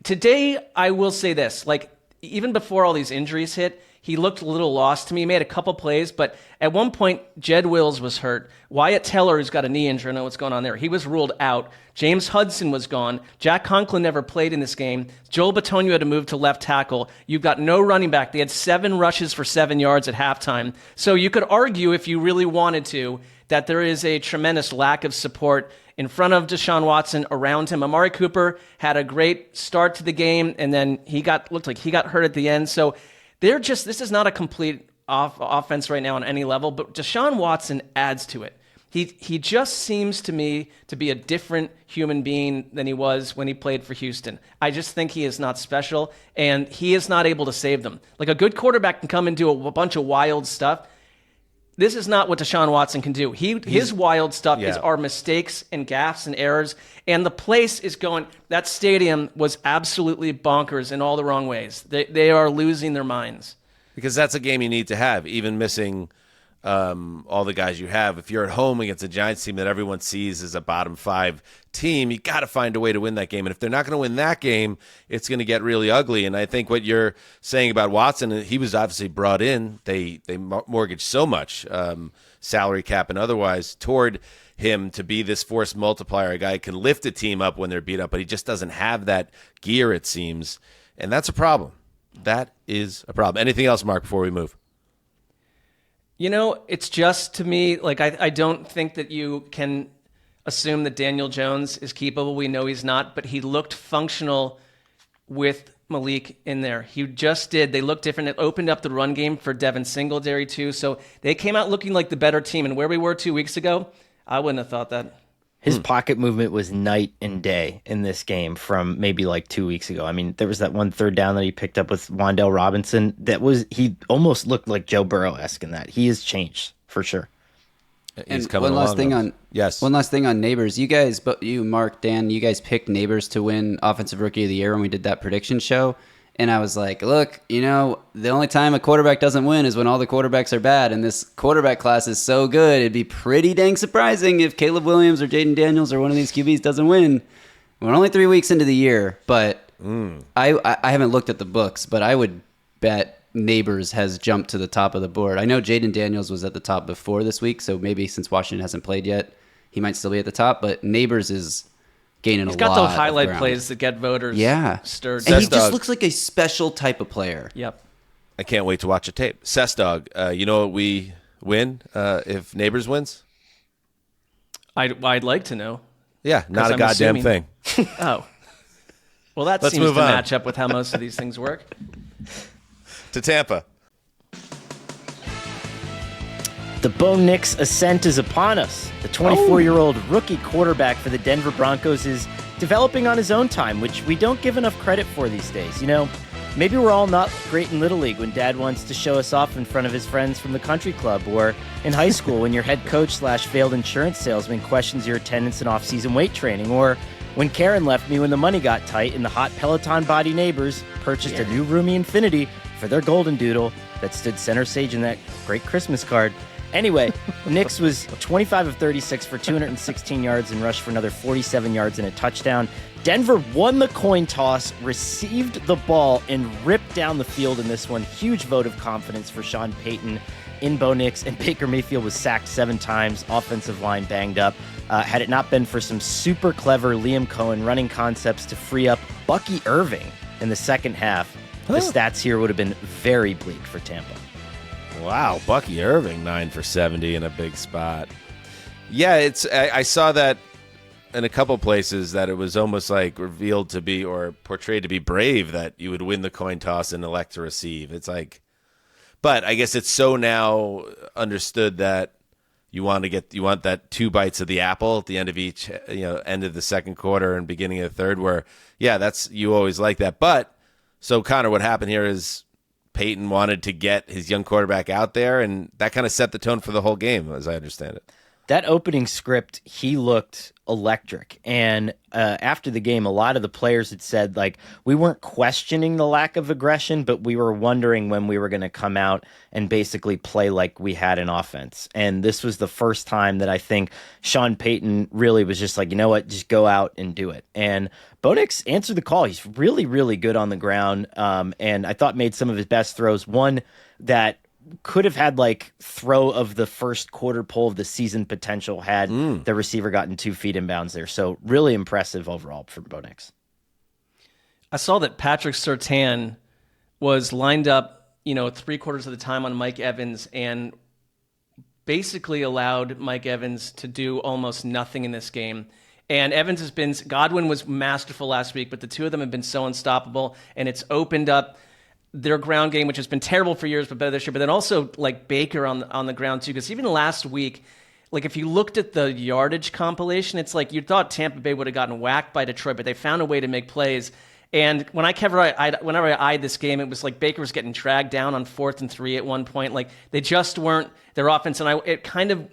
Today, I will say this, like, even before all these injuries hit, he looked a little lost to me. He made a couple plays, but at one point, Jed Wills was hurt. Wyatt Teller, who's got a knee injury, I don't know what's going on there. He was ruled out. James Hudson was gone. Jack Conklin never played in this game. Joel Bitonio had to move to left tackle. You've got no running back. They had 7 rushes for 7 yards at halftime. So you could argue, if you really wanted to, that there is a tremendous lack of support in front of Deshaun Watson, around him. Amari Cooper had a great start to the game, and then looked like he got hurt at the end. So this is not a complete offense right now on any level, but Deshaun Watson adds to it. He just seems to me to be a different human being than he was when he played for Houston. I just think he is not special, and he is not able to save them. Like, a good quarterback can come and do a bunch of wild stuff. This is not what Deshaun Watson can do. His wild stuff are mistakes and gaffes and errors, and the place is going. That stadium was absolutely bonkers in all the wrong ways. They are losing their minds. Because that's a game you need to have, even missing all the guys you have. If you're at home against a Giants team that everyone sees as a bottom 5 team, you got to find a way to win that game. And if they're not going to win that game, it's going to get really ugly. And I think what you're saying about Watson, he was obviously brought in. They mortgaged so much, salary cap and otherwise, toward him to be this force multiplier, a guy who can lift a team up when they're beat up, but he just doesn't have that gear, it seems. And that's a problem. That is a problem. Anything else, Mark, before we move? It's just, to me, like, I don't think that you can assume that Daniel Jones is keepable. We know he's not, but he looked functional with Malik in there. He just did. They looked different. It opened up the run game for Devin Singletary, too. So they came out looking like the better team. And where we were 2 weeks ago, I wouldn't have thought that. His pocket movement was night and day in this game from maybe like 2 weeks ago. I mean, there was that one third down that he picked up with Wan'Dale Robinson. He almost looked like Joe Burrow-esque in that. He has changed for sure. He's and coming one last thing on One last thing on Neighbors. You guys, you, Mark, Dan, you guys picked Neighbors to win Offensive Rookie of the Year when we did that prediction show. And I was like, look, the only time a quarterback doesn't win is when all the quarterbacks are bad. And this quarterback class is so good, it'd be pretty dang surprising if Caleb Williams or Jaden Daniels or one of these QBs doesn't win. We're only 3 weeks into the year, but I haven't looked at the books, but I would bet Neighbors has jumped to the top of the board. I know Jaden Daniels was at the top before this week, so maybe since Washington hasn't played yet, he might still be at the top, but Neighbors is gaining a lot. He's got those highlight plays that get voters stirred. And he just looks like a special type of player. Yep. I can't wait to watch a tape. Cessdog, you know what we win if Neighbors wins? I'd like to know. Yeah, not a goddamn thing. Oh. Well, that Let's seems move to on. match up with how most of these things work. To Tampa. The Bo Nix ascent is upon us. The 24-year-old rookie quarterback for the Denver Broncos is developing on his own time, which we don't give enough credit for these days. Maybe we're all not great in Little League when Dad wants to show us off in front of his friends from the country club, or in high school when your head coach / failed insurance salesman questions your attendance and off-season weight training, or when Karen left me when the money got tight and the hot Peloton body neighbors purchased a new Roomy Infinity for their golden doodle that stood center stage in that great Christmas card. Anyway, Nix was 25 of 36 for 216 yards and rushed for another 47 yards and a touchdown. Denver won the coin toss, received the ball, and ripped down the field in this one. Huge vote of confidence for Sean Payton in Bo Nix, and Baker Mayfield was sacked 7 times, offensive line banged up. Had it not been for some super clever Liam Cohen running concepts to free up Bucky Irving in the second half, the stats here would have been very bleak for Tampa. Wow, Bucky Irving, 9 for 70 in a big spot. Yeah, I saw that in a couple places that it was almost like revealed to be or portrayed to be brave that you would win the coin toss and elect to receive. It's like, but I guess it's so now understood that you want that 2 bites of the apple at the end of each, end of the second quarter and beginning of the third. Where, you always like that. But so Connor, what happened here is Peyton wanted to get his young quarterback out there, and that kind of set the tone for the whole game, as I understand it. That opening script, he looked electric. And after the game, a lot of the players had said, we weren't questioning the lack of aggression, but we were wondering when we were going to come out and basically play like we had an offense. And this was the first time that I think Sean Payton really was just like, you know what, just go out and do it. And Bo Nix answered the call. He's really, really good on the ground. And I thought made some of his best throws. One that could have had throw of the first quarter pull of the season potential had the receiver gotten 2 feet inbounds there. So really impressive overall for Bo Nix. I saw that Patrick Surtain was lined up, 3/4 of the time on Mike Evans and basically allowed Mike Evans to do almost nothing in this game. And Godwin was masterful last week, but the two of them have been so unstoppable, and it's opened up their ground game, which has been terrible for years, but better this year. But then also Baker on the ground too, because even last week, like if you looked at the yardage compilation, it's like you thought Tampa Bay would have gotten whacked by Detroit, but they found a way to make plays. And whenever I eyed this game, it was like Baker was getting dragged down on 4th and 3 at one point. Like they just weren't their offense, and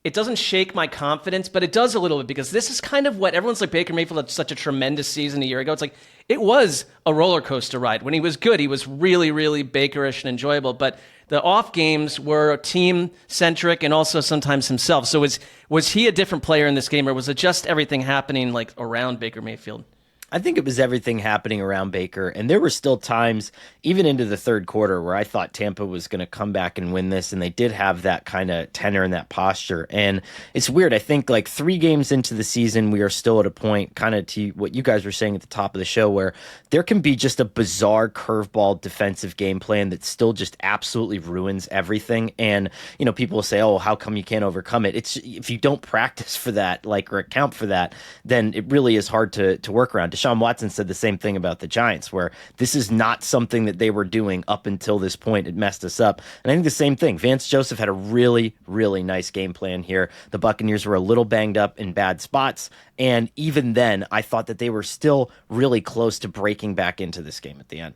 it doesn't shake my confidence, but it does a little bit because this is kind of what everyone's like. Baker Mayfield had such a tremendous season a year ago. It's like it was a roller coaster ride. When he was good, he was really, really Bakerish and enjoyable. But the off games were team centric and also sometimes himself. So was he a different player in this game, or was it just everything happening like around Baker Mayfield? I think it was everything happening around Baker, and there were still times, even into the third quarter, where I thought Tampa was going to come back and win this, and they did have that kind of tenor and that posture. And it's weird. I think like 3 games into the season, we are still at a point, kind of to what you guys were saying at the top of the show, where there can be just a bizarre curveball defensive game plan that still just absolutely ruins everything. And, you know, people will say, oh, how come you can't overcome it? It's if you don't practice for that, like, or account for that, then it really is hard to work around. Deshaun Watson said the same thing about the Giants, where this is not something that they were doing up until this point. It messed us up. And I think the same thing. Vance Joseph had a really, really nice game plan here. The Buccaneers were a little banged up in bad spots. And even then, I thought that they were still really close to breaking back into this game at the end.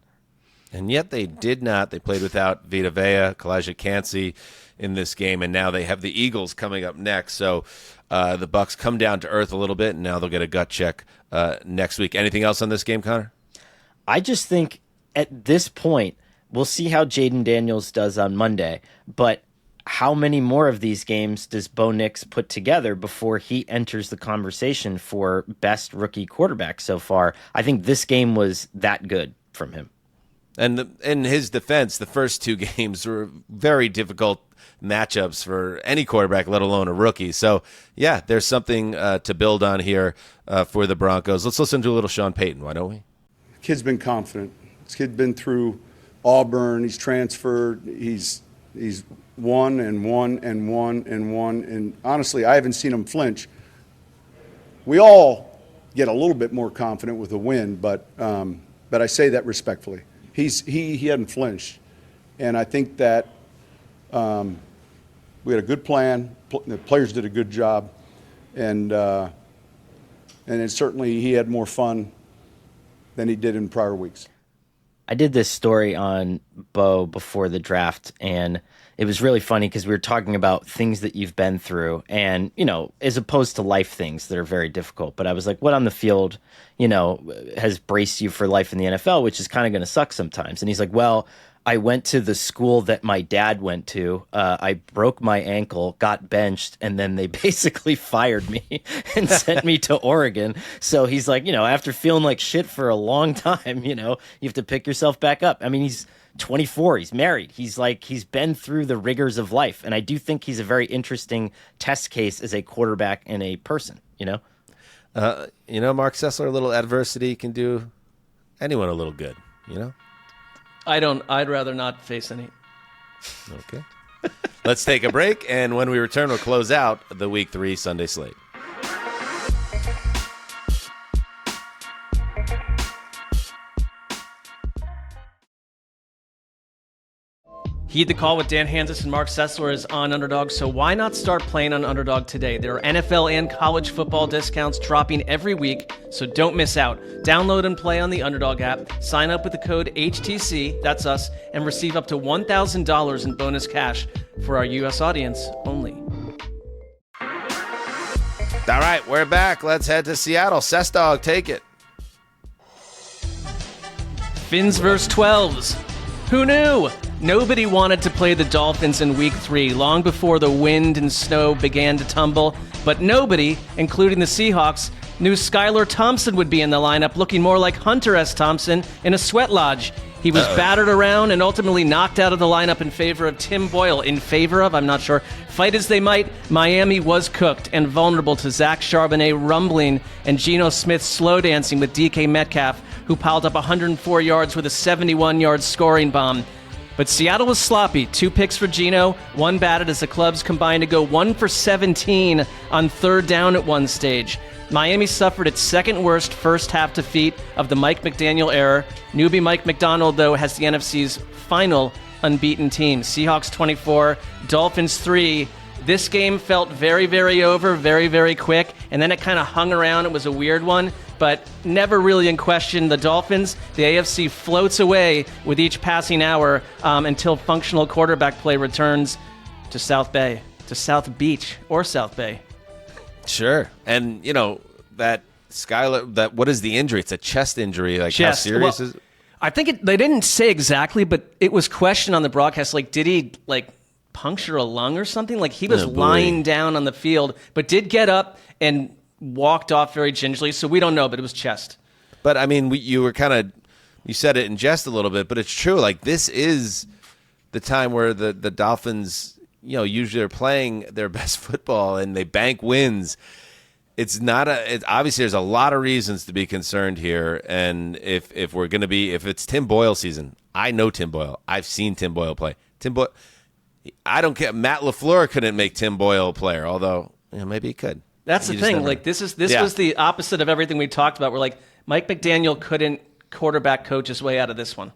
And yet they did not. They played without Vita Vea, Kalijah Kancey in this game, and now they have the Eagles coming up next. So the Bucs come down to earth a little bit, and now they'll get a gut check next week. Anything else on this game, Connor? I just think at this point, we'll see how Jaden Daniels does on Monday, but how many more of these games does Bo Nix put together before he enters the conversation for best rookie quarterback so far? I think this game was that good from him. And in his defense, the first 2 games were very difficult matchups for any quarterback, let alone a rookie. So, yeah, there's something to build on here for the Broncos. Let's listen to a little Sean Payton, why don't we? Kid's been confident. This kid's been through Auburn. He's transferred. He's won and won and won and won. And honestly, I haven't seen him flinch. We all get a little bit more confident with a win, but I say that respectfully. He hadn't flinched, and I think that we had a good plan. The players did a good job, and then certainly he had more fun than he did in prior weeks. I did this story on Bo before the draft, and it was really funny because we were talking about things that you've been through and, you know, as opposed to life things that are very difficult. But I was like, what on the field, you know, has braced you for life in the NFL, which is kind of going to suck sometimes. And he's like, well, I went to the school that my dad went to. I broke my ankle, got benched, and then they basically fired me and sent me to Oregon. So he's like, you know, after feeling like shit for a long time, you know, you have to pick yourself back up. I mean, he's 24. He's married. He's been through the rigors of life. And I do think he's a very interesting test case as a quarterback and a person, you know? Marc Sessler, a little adversity can do anyone a little good, you know? I'd rather not face any. Okay. Let's take a break, and when we return, we'll close out the Week 3 Sunday slate. Heed the Call with Dan Hanzus and Marc Sessler is on Underdog, so why not start playing on Underdog today? There are NFL and college football discounts dropping every week, so don't miss out. Download and play on the Underdog app, sign up with the code HTC, that's us, and receive up to $1,000 in bonus cash for our U.S. audience only. All right, we're back. Let's head to Seattle. Sessdog, take it. Fins vs. 12s. Who knew? Nobody wanted to play the Dolphins in Week 3, long before the wind and snow began to tumble. But nobody, including the Seahawks, knew Skylar Thompson would be in the lineup, looking more like Hunter S. Thompson in a sweat lodge. He was battered around and ultimately knocked out of the lineup in favor of Tim Boyle. In favor of? I'm not sure. Fight as they might, Miami was cooked and vulnerable to Zach Charbonnet rumbling and Geno Smith slow dancing with DK Metcalf, who piled up 104 yards with a 71-yard scoring bomb. But Seattle was sloppy. 2 picks for Geno, 1 batted as the clubs combined to go 1 for 17 on 3rd down at one stage. Miami suffered its second worst first half defeat of the Mike McDaniel era. Newbie Mike McDonald, though, has the NFC's final unbeaten team. Seahawks 24, Dolphins 3. This game felt very, very over, very, very quick, and then it kind of hung around. It was a weird one, but never really in question. The Dolphins, the AFC floats away with each passing hour until functional quarterback play returns to South Bay, to South Beach, or South Bay. Sure. And, that Skylar, what is the injury? It's a chest injury. Like, chest. How serious is it? I think they didn't say exactly, but it was questioned on the broadcast. Like, did he, puncture a lung or something? Like, he was lying down on the field, but did get up and walked off very gingerly. So we don't know, but it was chest. But, I mean, you said it in jest a little bit, but it's true. Like, this is the time where the Dolphins, usually are playing their best football and they bank wins. It's obviously there's a lot of reasons to be concerned here. And if it's Tim Boyle season, I know Tim Boyle. I've seen Tim Boyle play. Tim Boyle, I don't care. Matt LaFleur couldn't make Tim Boyle a player, although maybe he could. That's the thing. This was the opposite of everything we talked about. We're like, Mike McDaniel couldn't quarterback coach his way out of this one.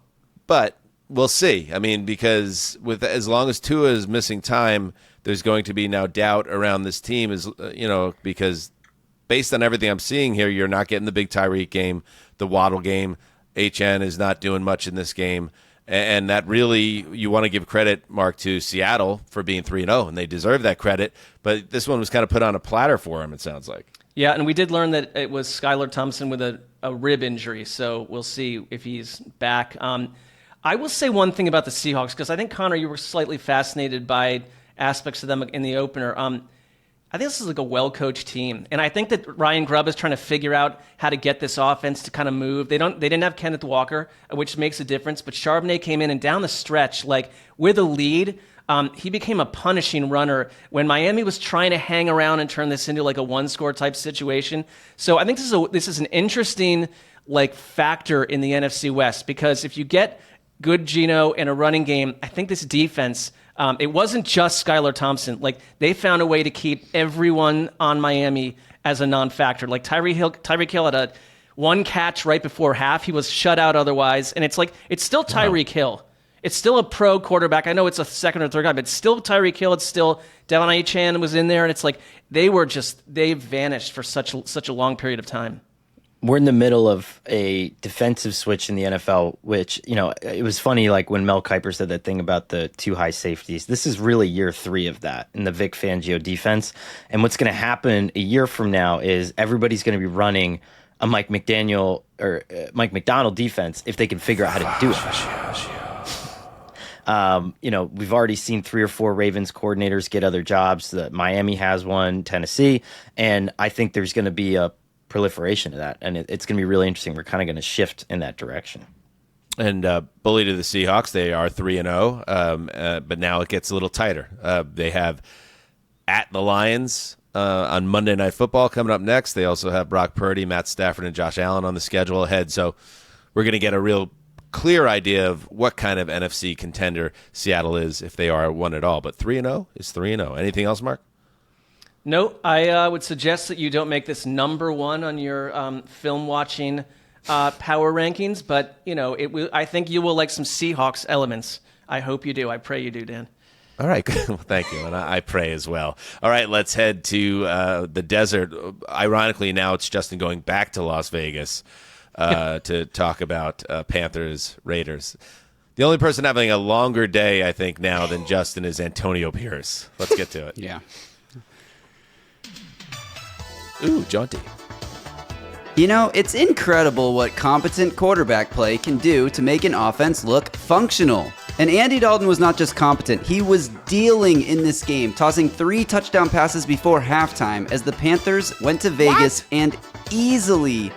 But we'll see. I mean, because as long as Tua is missing time, there's going to be now doubt around this team, because based on everything I'm seeing here, you're not getting the big Tyreek game, the Waddle game. HN is not doing much in this game. And that really, you want to give credit, Mark, to Seattle for being 3-0, and they deserve that credit. But this one was kind of put on a platter for him, it sounds like. Yeah, and we did learn that it was Skylar Thompson with a rib injury, so we'll see if he's back. I will say one thing about the Seahawks, because I think, Connor, you were slightly fascinated by aspects of them in the opener. I think this is like a well-coached team, and I think that Ryan Grubb is trying to figure out how to get this offense to kind of move. They didn't have Kenneth Walker, which makes a difference, but Charbonnet came in, and down the stretch, with a lead, he became a punishing runner when Miami was trying to hang around and turn this into like a one-score type situation. So I think this is an interesting factor in the NFC West, because if you get good Geno and a running game, I think this defense. It wasn't just Skylar Thompson. They found a way to keep everyone on Miami as a non-factor. Tyreek Hill had one catch right before half. He was shut out otherwise. And it's still Tyreek Hill. It's still a pro quarterback. I know it's a second or third guy, but it's still Tyreek Hill. It's still Devon Achane was in there. And it's they vanished for such a long period of time. We're in the middle of a defensive switch in the NFL, which, it was funny, when Mel Kiper said that thing about the two high safeties. This is really year 3 of that in the Vic Fangio defense. And what's going to happen a year from now is everybody's going to be running a Mike McDaniel or Mike McDonald defense if they can figure out how to do it. We've already seen 3 or 4 Ravens coordinators get other jobs. Miami has one, Tennessee. And I think there's going to be a proliferation of that, and it's going to be really interesting. We're kind of going to shift in that direction. And bully to the Seahawks, they are 3-0, but now it gets a little tighter. They have at the Lions on Monday Night Football coming up next. They also have Brock Purdy, Matt Stafford, and Josh Allen on the schedule ahead. So we're going to get a real clear idea of what kind of NFC contender Seattle is if they are one at all. But 3-0 is 3-0. Anything else, Mark? No, I would suggest that you don't make this number 1 on your film watching power rankings, but I think you will like some Seahawks elements. I hope you do. I pray you do, Dan. All right, good. Well, thank you, and I pray as well. All right, let's head to the desert. Ironically, now it's Justin going back to Las Vegas to talk about Panthers, Raiders. The only person having a longer day, I think, now than Justin is Antonio Pierce. Let's get to it. Yeah. Ooh, jaunty. It's incredible what competent quarterback play can do to make an offense look functional. And Andy Dalton was not just competent, he was dealing in this game, tossing 3 touchdown passes before halftime as the Panthers went to Vegas and easily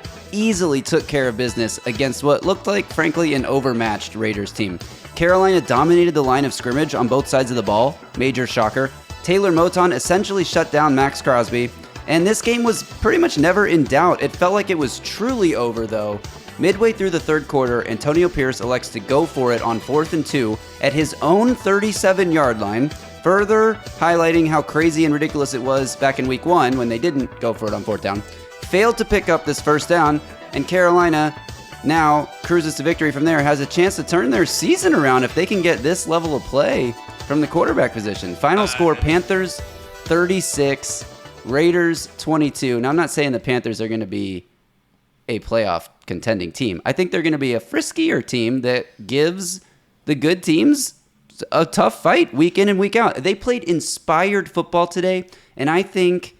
took care of business against what looked like, frankly, an overmatched Raiders team. Carolina dominated the line of scrimmage on both sides of the ball, major shocker. Taylor Moton essentially shut down Max Crosby. And this game was pretty much never in doubt. It felt like it was truly over, though. Midway through the third quarter, Antonio Pierce elects to go for it on 4th and 2 at his own 37-yard line, further highlighting how crazy and ridiculous it was back in Week 1 when they didn't go for it on 4th down. Failed to pick up this first down, and Carolina now cruises to victory from there, has a chance to turn their season around if they can get this level of play from the quarterback position. Final score, Panthers 36, Raiders 22. Now, I'm not saying the Panthers are going to be a playoff contending team. I think they're going to be a friskier team that gives the good teams a tough fight week in and week out. They played inspired football today, and I think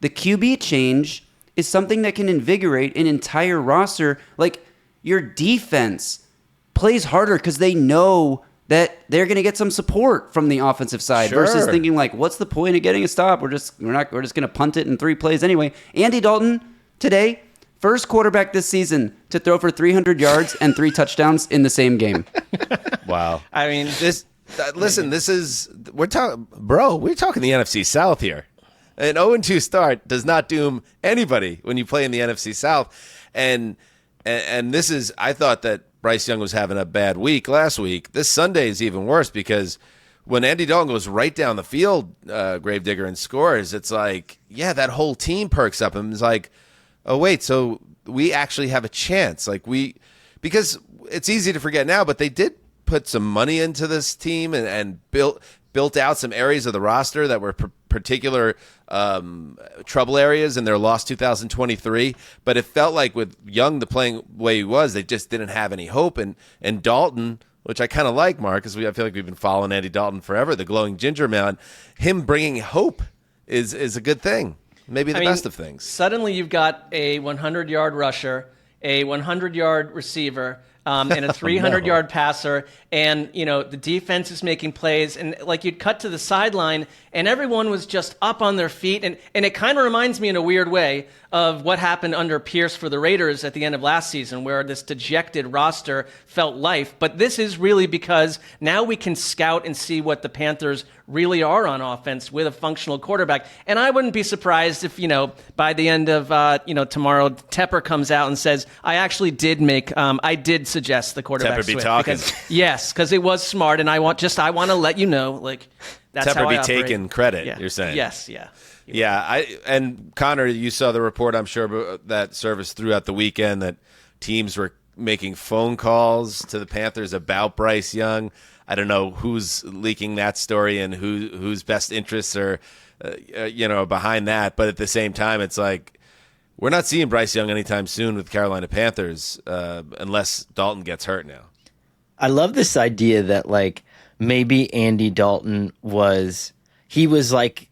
the QB change is something that can invigorate an entire roster. Like, your defense plays harder because they know that they're going to get some support from the offensive side versus thinking like, what's the point of getting a stop? We're just going to punt it in 3 plays anyway. Andy Dalton today, first quarterback this season to throw for 300 yards and 3 touchdowns in the same game. Wow. I mean, we're talking the NFC South here. An 0-2 start does not doom anybody when you play in the NFC South. And this is, I thought that Bryce Young was having a bad week last week. This Sunday is even worse because when Andy Dalton goes right down the field, Gravedigger, and scores, it's like, yeah, that whole team perks up and is like, oh, wait, so we actually have a chance. Because it's easy to forget now, but they did put some money into this team and built out some areas of the roster that were particular trouble areas in their loss 2023. But it felt like with Young playing the way he was, they just didn't have any hope. And Dalton, which I kind of like, Mark, because I feel like we've been following Andy Dalton forever, the glowing ginger man, him bringing hope is a good thing. Maybe the best of things. Suddenly you've got a 100-yard rusher, a 100-yard receiver, and a 300-yard passer, and the defense is making plays, and like you'd cut to the sideline, and everyone was just up on their feet, and it kind of reminds me in a weird way of what happened under Pierce for the Raiders at the end of last season, where this dejected roster felt life. But this is really because now we can scout and see what the Panthers really are on offense with a functional quarterback. And I wouldn't be surprised if, by the end of, tomorrow, Tepper comes out and says, I did suggest the quarterback Tepper be switch. talking. Because it was smart, and I want to let you know, that's Tepper how I be operate. taking credit, Yeah. you're saying. Yes, yeah. Yeah, and Connor, you saw the report, I'm sure, that service throughout the weekend that teams were making phone calls to the Panthers about Bryce Young. I don't know who's leaking that story and whose best interests are, behind that. But at the same time, it's like we're not seeing Bryce Young anytime soon with the Carolina Panthers unless Dalton gets hurt now. I love this idea that maybe Andy Dalton was like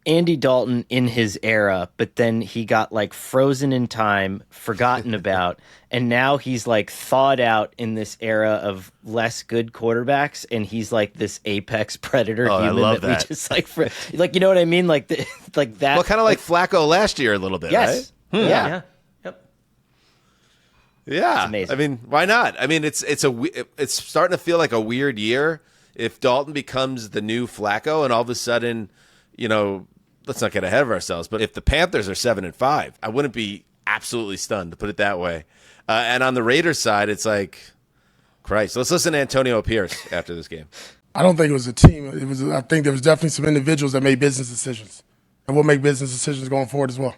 Andy Dalton in his era, but then he got frozen in time, forgotten about, and now he's thawed out in this era of less good quarterbacks, and he's this apex predator human I love that that. we just you know what I mean? Like that. Well, kind of like Flacco last year a little bit, yes. right? Yeah. Yep. Yeah, It's amazing. I mean, why not? I mean, it's starting to feel like a weird year if Dalton becomes the new Flacco, and all of a sudden, let's not get ahead of ourselves. But if the Panthers are 7-5, I wouldn't be absolutely stunned, to put it that way. And on the Raiders side, it's like, Christ. Let's listen to Antonio Pierce after this game. I don't think it was a team. I think there was definitely some individuals that made business decisions, and we'll make business decisions going forward as well.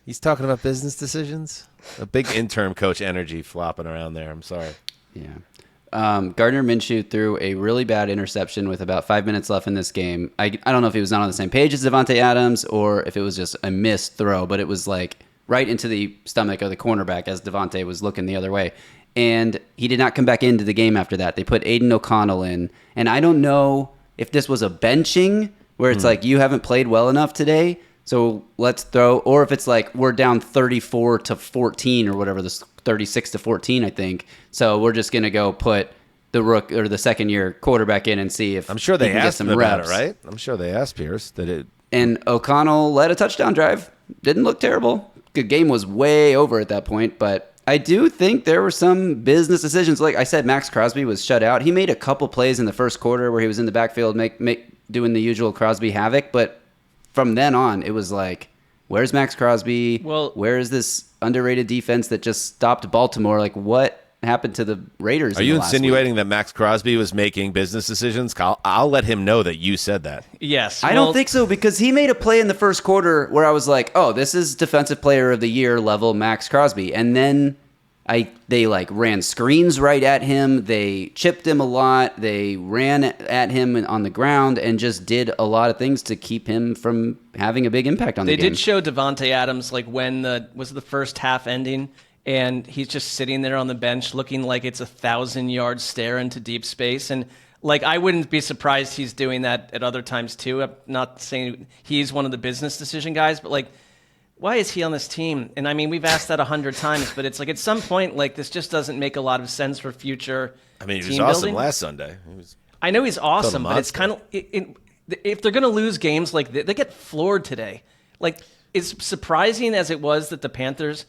He's talking about business decisions. A big interim coach energy flopping around there. I'm sorry. Yeah. Gardner Minshew threw a really bad interception with about 5 minutes left in this game. I don't know if he was not on the same page as Devontae Adams or if it was just a missed throw, but it was right into the stomach of the cornerback as Devontae was looking the other way. And he did not come back into the game after that. They put Aiden O'Connell in. And I don't know if this was a benching where it's you haven't played well enough today, so let's throw, or if it's we're down 34-14 or whatever, this 36-14, I think. So we're just going to go put the rook or the second-year quarterback in and see if I'm sure they he can get asked some him about reps. it, right? I'm sure they asked Pierce that it. And O'Connell led a touchdown drive. Didn't look terrible. The game was way over at that point, but I do think there were some business decisions. Like I said, Max Crosby was shut out. He made a couple plays in the first quarter where he was in the backfield doing the usual Crosby havoc, but from then on, it was where's Max Crosby? Well, where is this underrated defense that just stopped Baltimore? What happened to the Raiders? Are you insinuating that Max Crosby was making business decisions? I'll let him know that you said that. Yes. I don't think so, because he made a play in the first quarter where I was like, oh, this is Defensive Player of the Year level Max Crosby. And then They like ran screens right at him. They chipped him a lot. They ran at him on the ground and just did a lot of things to keep him from having a big impact on the game. They did show Devontae Adams like when was the first half ending, and he's just sitting there on the bench looking like it's 1,000-yard stare into deep space. And like I wouldn't be surprised he's doing that at other times too. I'm not saying he's one of the business decision guys, but like, why is he on this team? And I mean, we've asked that 100 times, but it's like at some point, like this just doesn't make a lot of sense for future. I mean, he team was awesome building. last Sunday. I know he's awesome, but it's kind of if they're going to lose games like they get floored today. Like, it's surprising as it was that the Panthers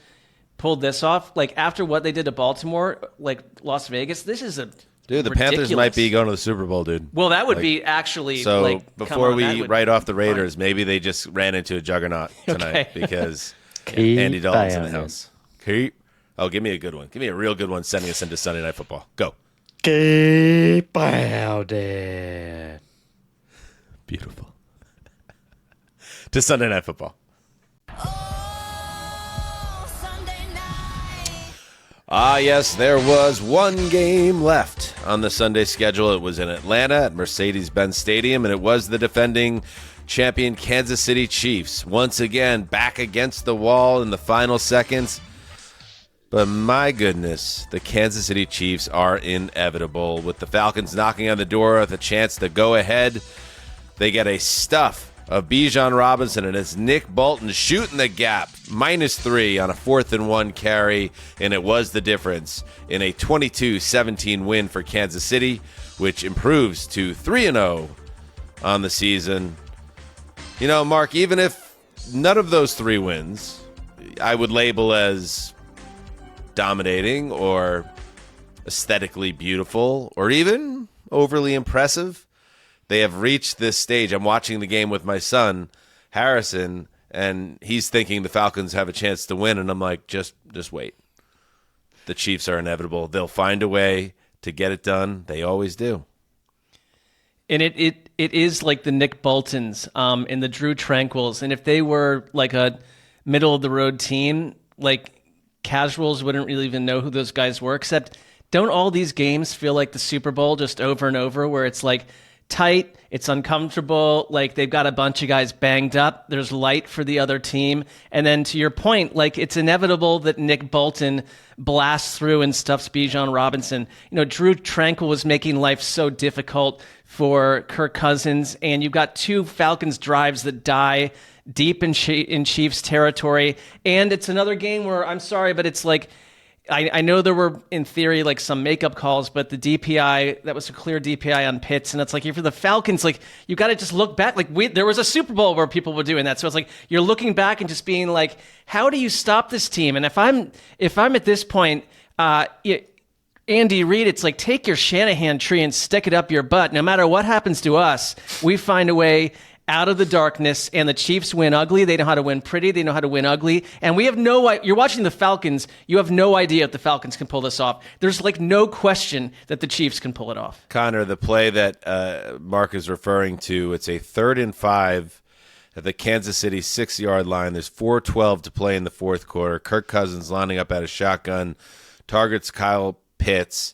pulled this off. Like after what they did to Baltimore, like Las Vegas, this is a Dude, the ridiculous. Panthers might be going to the Super Bowl, dude. Well, that would be actually so. Like, before we would write off the Raiders, maybe they just ran into a juggernaut tonight because Andy Dalton's in the house. Oh, give me a good one. Give me a real good one. Sending us into Sunday Night Football. Go. Keep pounding. Beautiful. To Sunday Night Football. Ah, yes, there was one game left on the Sunday schedule. It was in Atlanta at Mercedes-Benz Stadium, and it was the defending champion Kansas City Chiefs. Once again, back against the wall in the final seconds. But my goodness, the Kansas City Chiefs are inevitable. With the Falcons knocking on the door with a chance to go ahead, they get a stuff of Bijan Robinson, and it's Nick Bolton shooting the gap. -3 on a 4th-and-1 carry, and it was the difference in a 22-17 win for Kansas City, which improves to 3-0 on the season. You know, Mark, even if none of those 3 wins I would label as dominating or aesthetically beautiful or even overly impressive, they have reached this stage. I'm watching the game with my son, Harrison, and he's thinking the Falcons have a chance to win, and I'm like, just wait. The Chiefs are inevitable. They'll find a way to get it done. They always do. And it is like the Nick Boltons and the Drew Tranquils. And if they were like a middle-of-the-road team, like casuals wouldn't really even know who those guys were, except don't all these games feel like the Super Bowl just over and over, where it's like tight, it's uncomfortable, like they've got a bunch of guys banged up, there's light for the other team, and then to your point, like it's inevitable that Nick Bolton blasts through and stuffs Bijan Robinson. You know, Drew Tranquil was making life so difficult for Kirk Cousins, and you've got 2 Falcons drives that die deep in Chiefs territory, and it's another game where, I'm sorry, but it's like, I know there were, in theory, like some makeup calls, but the DPI, that was a clear DPI on Pitts. And it's like, if you're the Falcons, like, you got to just look back. Like, there was a Super Bowl where people were doing that. So it's like, you're looking back and just being like, how do you stop this team? And if I'm at this point, Andy Reid, it's like, take your Shanahan tree and stick it up your butt. No matter what happens to us, we find a way out of the darkness, and the Chiefs win ugly. They know how to win pretty. They know how to win ugly. And we have you're watching the Falcons. You have no idea if the Falcons can pull this off. There's like no question that the Chiefs can pull it off. Connor, the play that Mark is referring to, it's a 3rd and 5 at the Kansas City 6-yard line. There's 4:12 to play in the 4th quarter. Kirk Cousins lining up at a shotgun, targets Kyle Pitts.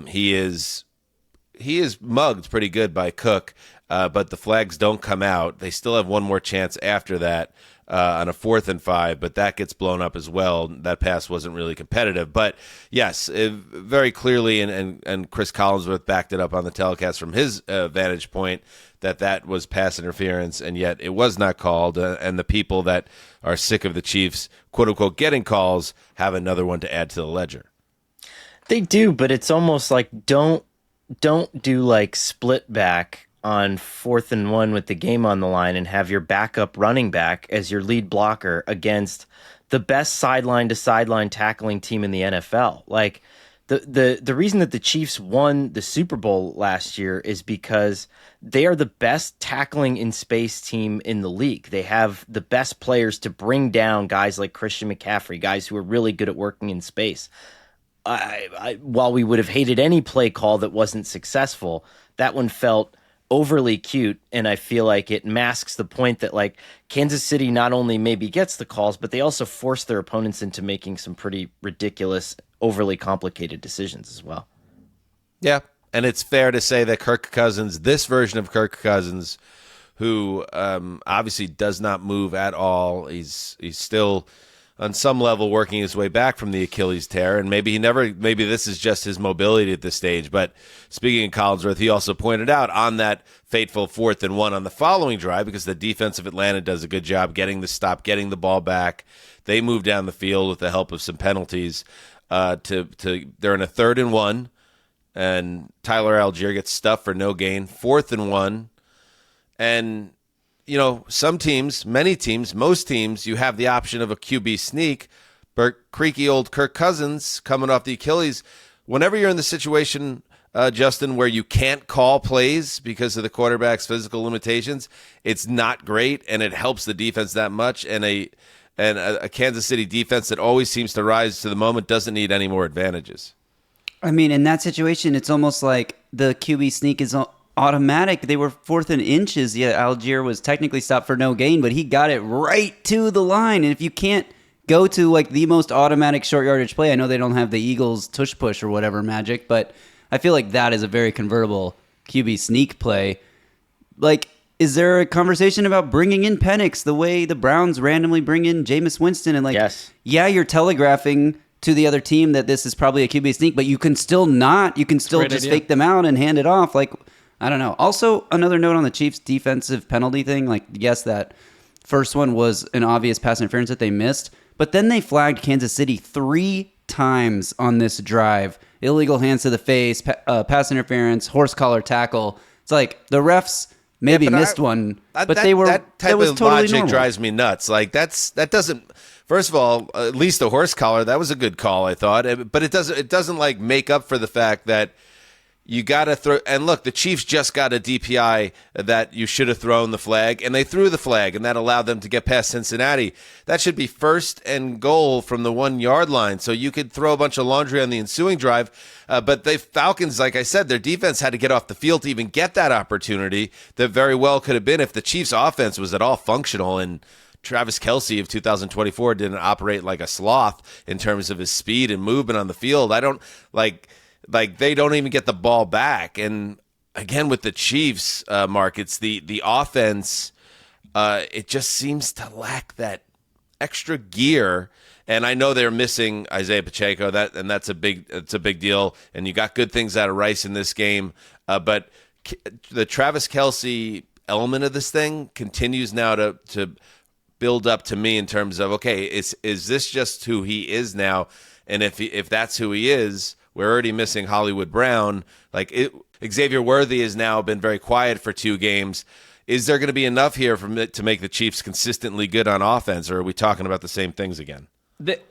He is mugged pretty good by Cook. But the flags don't come out. They still have one more chance after that on a 4th and 5, but that gets blown up as well. That pass wasn't really competitive. But, yes, very clearly, and Chris Collinsworth backed it up on the telecast from his vantage point, that was pass interference, and yet it was not called. And the people that are sick of the Chiefs, quote-unquote, getting calls have another one to add to the ledger. They do, but it's almost like don't do like split back on 4th and 1 with the game on the line and have your backup running back as your lead blocker against the best sideline to sideline tackling team in the NFL. Like the reason that the Chiefs won the Super Bowl last year is because they are the best tackling in space team in the league. They have the best players to bring down guys like Christian McCaffrey, guys who are really good at working in space. While we would have hated any play call that wasn't successful, that one felt overly cute, and I feel like it masks the point that like Kansas City not only maybe gets the calls, but they also force their opponents into making some pretty ridiculous, overly complicated decisions as well. Yeah, and it's fair to say that Kirk Cousins, this version of Kirk Cousins, who obviously does not move at all, he's still on some level working his way back from the Achilles tear, and maybe this is just his mobility at this stage. But speaking of Collinsworth, he also pointed out on that fateful 4th and 1 on the following drive, because the defense of Atlanta does a good job getting the stop, getting the ball back. They move down the field with the help of some penalties. They're in a 3rd and 1, and Tyler Algier gets stuffed for no gain. 4th and 1, and you know, some teams, many teams, most teams, you have the option of a QB sneak. But creaky old Kirk Cousins coming off the Achilles. Whenever you're in the situation, Justin, where you can't call plays because of the quarterback's physical limitations, it's not great, and it helps the defense that much. And a Kansas City defense that always seems to rise to the moment doesn't need any more advantages. I mean, in that situation, it's almost like the QB sneak is automatic. They were 4th and inches. Yeah, Algier was technically stopped for no gain, but he got it right to the line. And if you can't go to like the most automatic short yardage play, I know they don't have the Eagles tush push or whatever magic, but I feel like that is a very convertible QB sneak play. Like, is there a conversation about bringing in Penix the way the Browns randomly bring in Jameis Winston? And like, yes. Yeah, you're telegraphing to the other team that this is probably a QB sneak, but you can still not. You can still just fake them out and hand it off. Like, I don't know. Also, another note on the Chiefs' defensive penalty thing. Like, yes, that first one was an obvious pass interference that they missed, but then they flagged Kansas City 3 times on this drive. Illegal hands to the face, pass interference, horse collar tackle. It's like the refs maybe missed one, but that type of totally logic normal. drives me nuts. Like that doesn't. First of all, at least the horse collar, that was a good call, I thought, but it doesn't like make up for the fact that you got to throw. And look, the Chiefs just got a DPI that you should have thrown the flag, and they threw the flag, and that allowed them to get past Cincinnati. That should be 1st and goal from the 1 yard line, so you could throw a bunch of laundry on the ensuing drive. But the Falcons, like I said, their defense had to get off the field to even get that opportunity that very well could have been if the Chiefs' offense was at all functional. And Travis Kelce of 2024 didn't operate like a sloth in terms of his speed and movement on the field. I don't like they don't even get the ball back. And again, with the Chiefs, Mark, it's the offense. It just seems to lack that extra gear. And I know they're missing Isaiah Pacheco, that's a big deal. And you got good things out of Rice in this game, but the Travis Kelce element of this thing continues now to build up to me in terms of, okay, is this just who he is now? And if that's who he is, we're already missing Hollywood Brown. Xavier Worthy has now been very quiet for 2 games. Is there going to be enough here to make the Chiefs consistently good on offense, or are we talking about the same things again?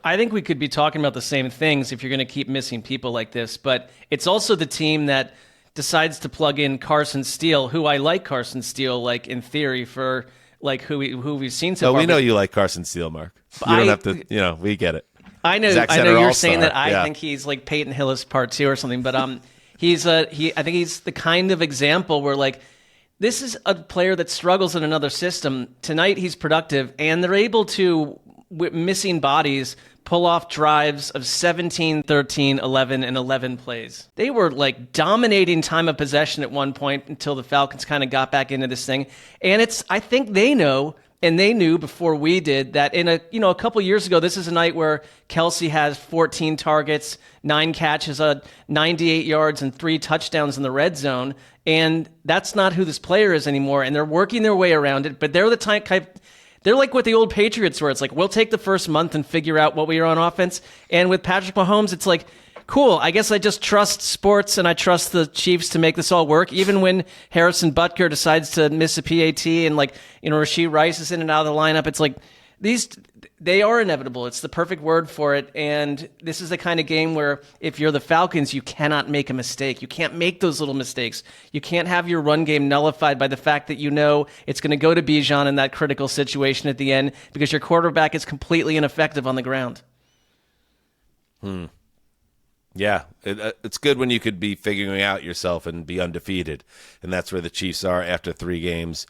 I think we could be talking about the same things if you're going to keep missing people like this, but it's also the team that decides to plug in Carson Steele, who I like Carson Steele, like in theory, for like who we've seen so far. We know you like Carson Steele, Mark. You don't have to, we get it. I know you're saying that I think he's like Peyton Hillis part 2 or something, but I think he's the kind of example where like this is a player that struggles in another system. Tonight he's productive, and they're able to, with missing bodies, pull off drives of 17, 13, 11, and 11 plays. They were like dominating time of possession at one point until the Falcons kind of got back into this thing. And I think they know, and they knew before we did, that in a couple years ago, this is a night where Kelce has 14 targets, 9 catches, 98 yards, and 3 touchdowns in the red zone. And that's not who this player is anymore. And they're working their way around it, but they're the type. They're like what the old Patriots were. It's like, we'll take the first month and figure out what we are on offense. And with Patrick Mahomes, it's like, cool, I guess I just trust sports and I trust the Chiefs to make this all work. Even when Harrison Butker decides to miss a PAT and Rashee Rice is in and out of the lineup, it's like they are inevitable. It's the perfect word for it. And this is the kind of game where if you're the Falcons, you cannot make a mistake. You can't make those little mistakes. You can't have your run game nullified by the fact that you know it's going to go to Bijan in that critical situation at the end because your quarterback is completely ineffective on the ground. Yeah, it's good when you could be figuring out yourself and be undefeated, and that's where the Chiefs are after 3 games.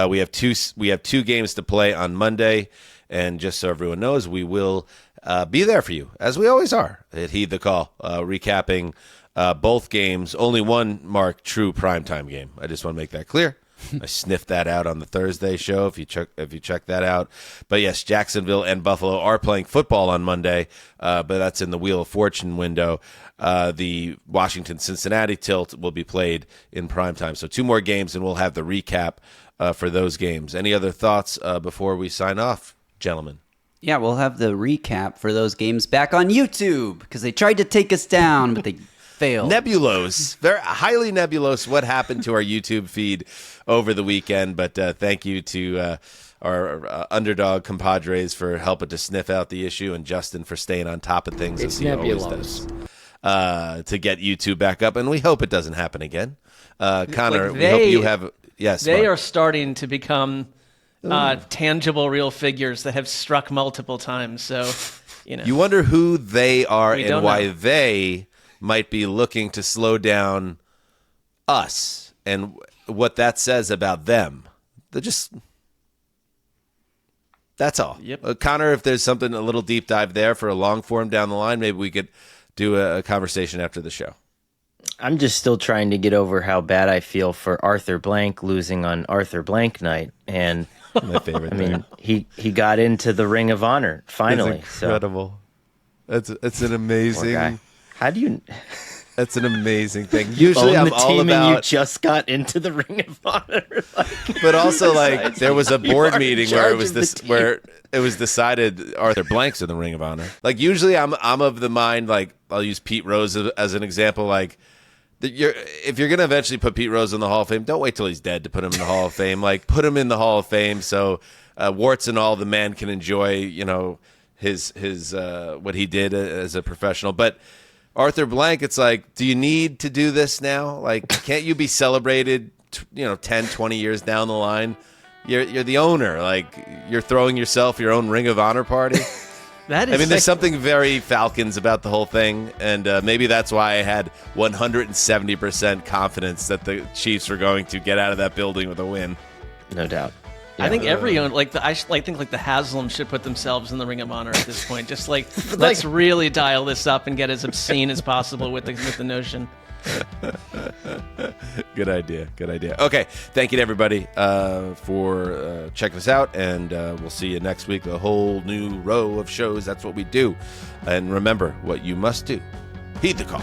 We have two games to play on Monday, and just so everyone knows, we will be there for you as we always are at Heed the Call, recapping both games. Only one, Mark, true primetime game. I just want to make that clear. I sniffed that out on the Thursday show. If you check that out, but yes, Jacksonville and Buffalo are playing football on Monday, but that's in the Wheel of Fortune window. The Washington-Cincinnati tilt will be played in primetime. So 2 more games, and we'll have the recap for those games. Any other thoughts before we sign off, gentlemen? Yeah, we'll have the recap for those games back on YouTube because they tried to take us down, but they failed. Nebulous, very highly nebulous. What happened to our YouTube feed over the weekend? But thank you to our underdog compadres for helping to sniff out the issue, and Justin for staying on top of things as he always does to get YouTube back up. And we hope it doesn't happen again. Connor, we hope you have. Yes, they Mark. are starting to become tangible, real figures that have struck multiple times. So, you wonder who they are and why they might be looking to slow down us, and what that says about them. That's all. Yep. Connor, if there's something, a little deep dive there for a long form down the line, maybe we could do a conversation after the show. I'm just still trying to get over how bad I feel for Arthur Blank losing on Arthur Blank night. And my favorite. I mean, he got into the Ring of Honor finally. It's incredible. It's an amazing. How do you? That's an amazing thing. Usually, I'm all about. And you just got into the Ring of Honor, but also there was a board meeting where it was decided Arthur Blank's in the Ring of Honor. Like usually, I'm of the mind, like I'll use Pete Rose as an example. Like if you're gonna eventually put Pete Rose in the Hall of Fame, don't wait till he's dead to put him in the Hall of Fame. Like put him in the Hall of Fame so warts and all, the man can enjoy his what he did as a professional, but. Arthur Blank, it's like, do you need to do this now? Like, can't you be celebrated, 10, 20 years down the line? You're the owner. Like, you're throwing yourself your own Ring of Honor party. There's something very Falcons about the whole thing, and maybe that's why I had 170% confidence that the Chiefs were going to get out of that building with a win. No doubt. I think everyone I think the Haslam should put themselves in the Ring of Honor at this point. Just let's really dial this up and get as obscene as possible with the notion. Good idea. Okay, thank you to everybody for checking us out, and we'll see you next week. A whole new row of shows. That's what we do. And remember what you must do. Heed the call.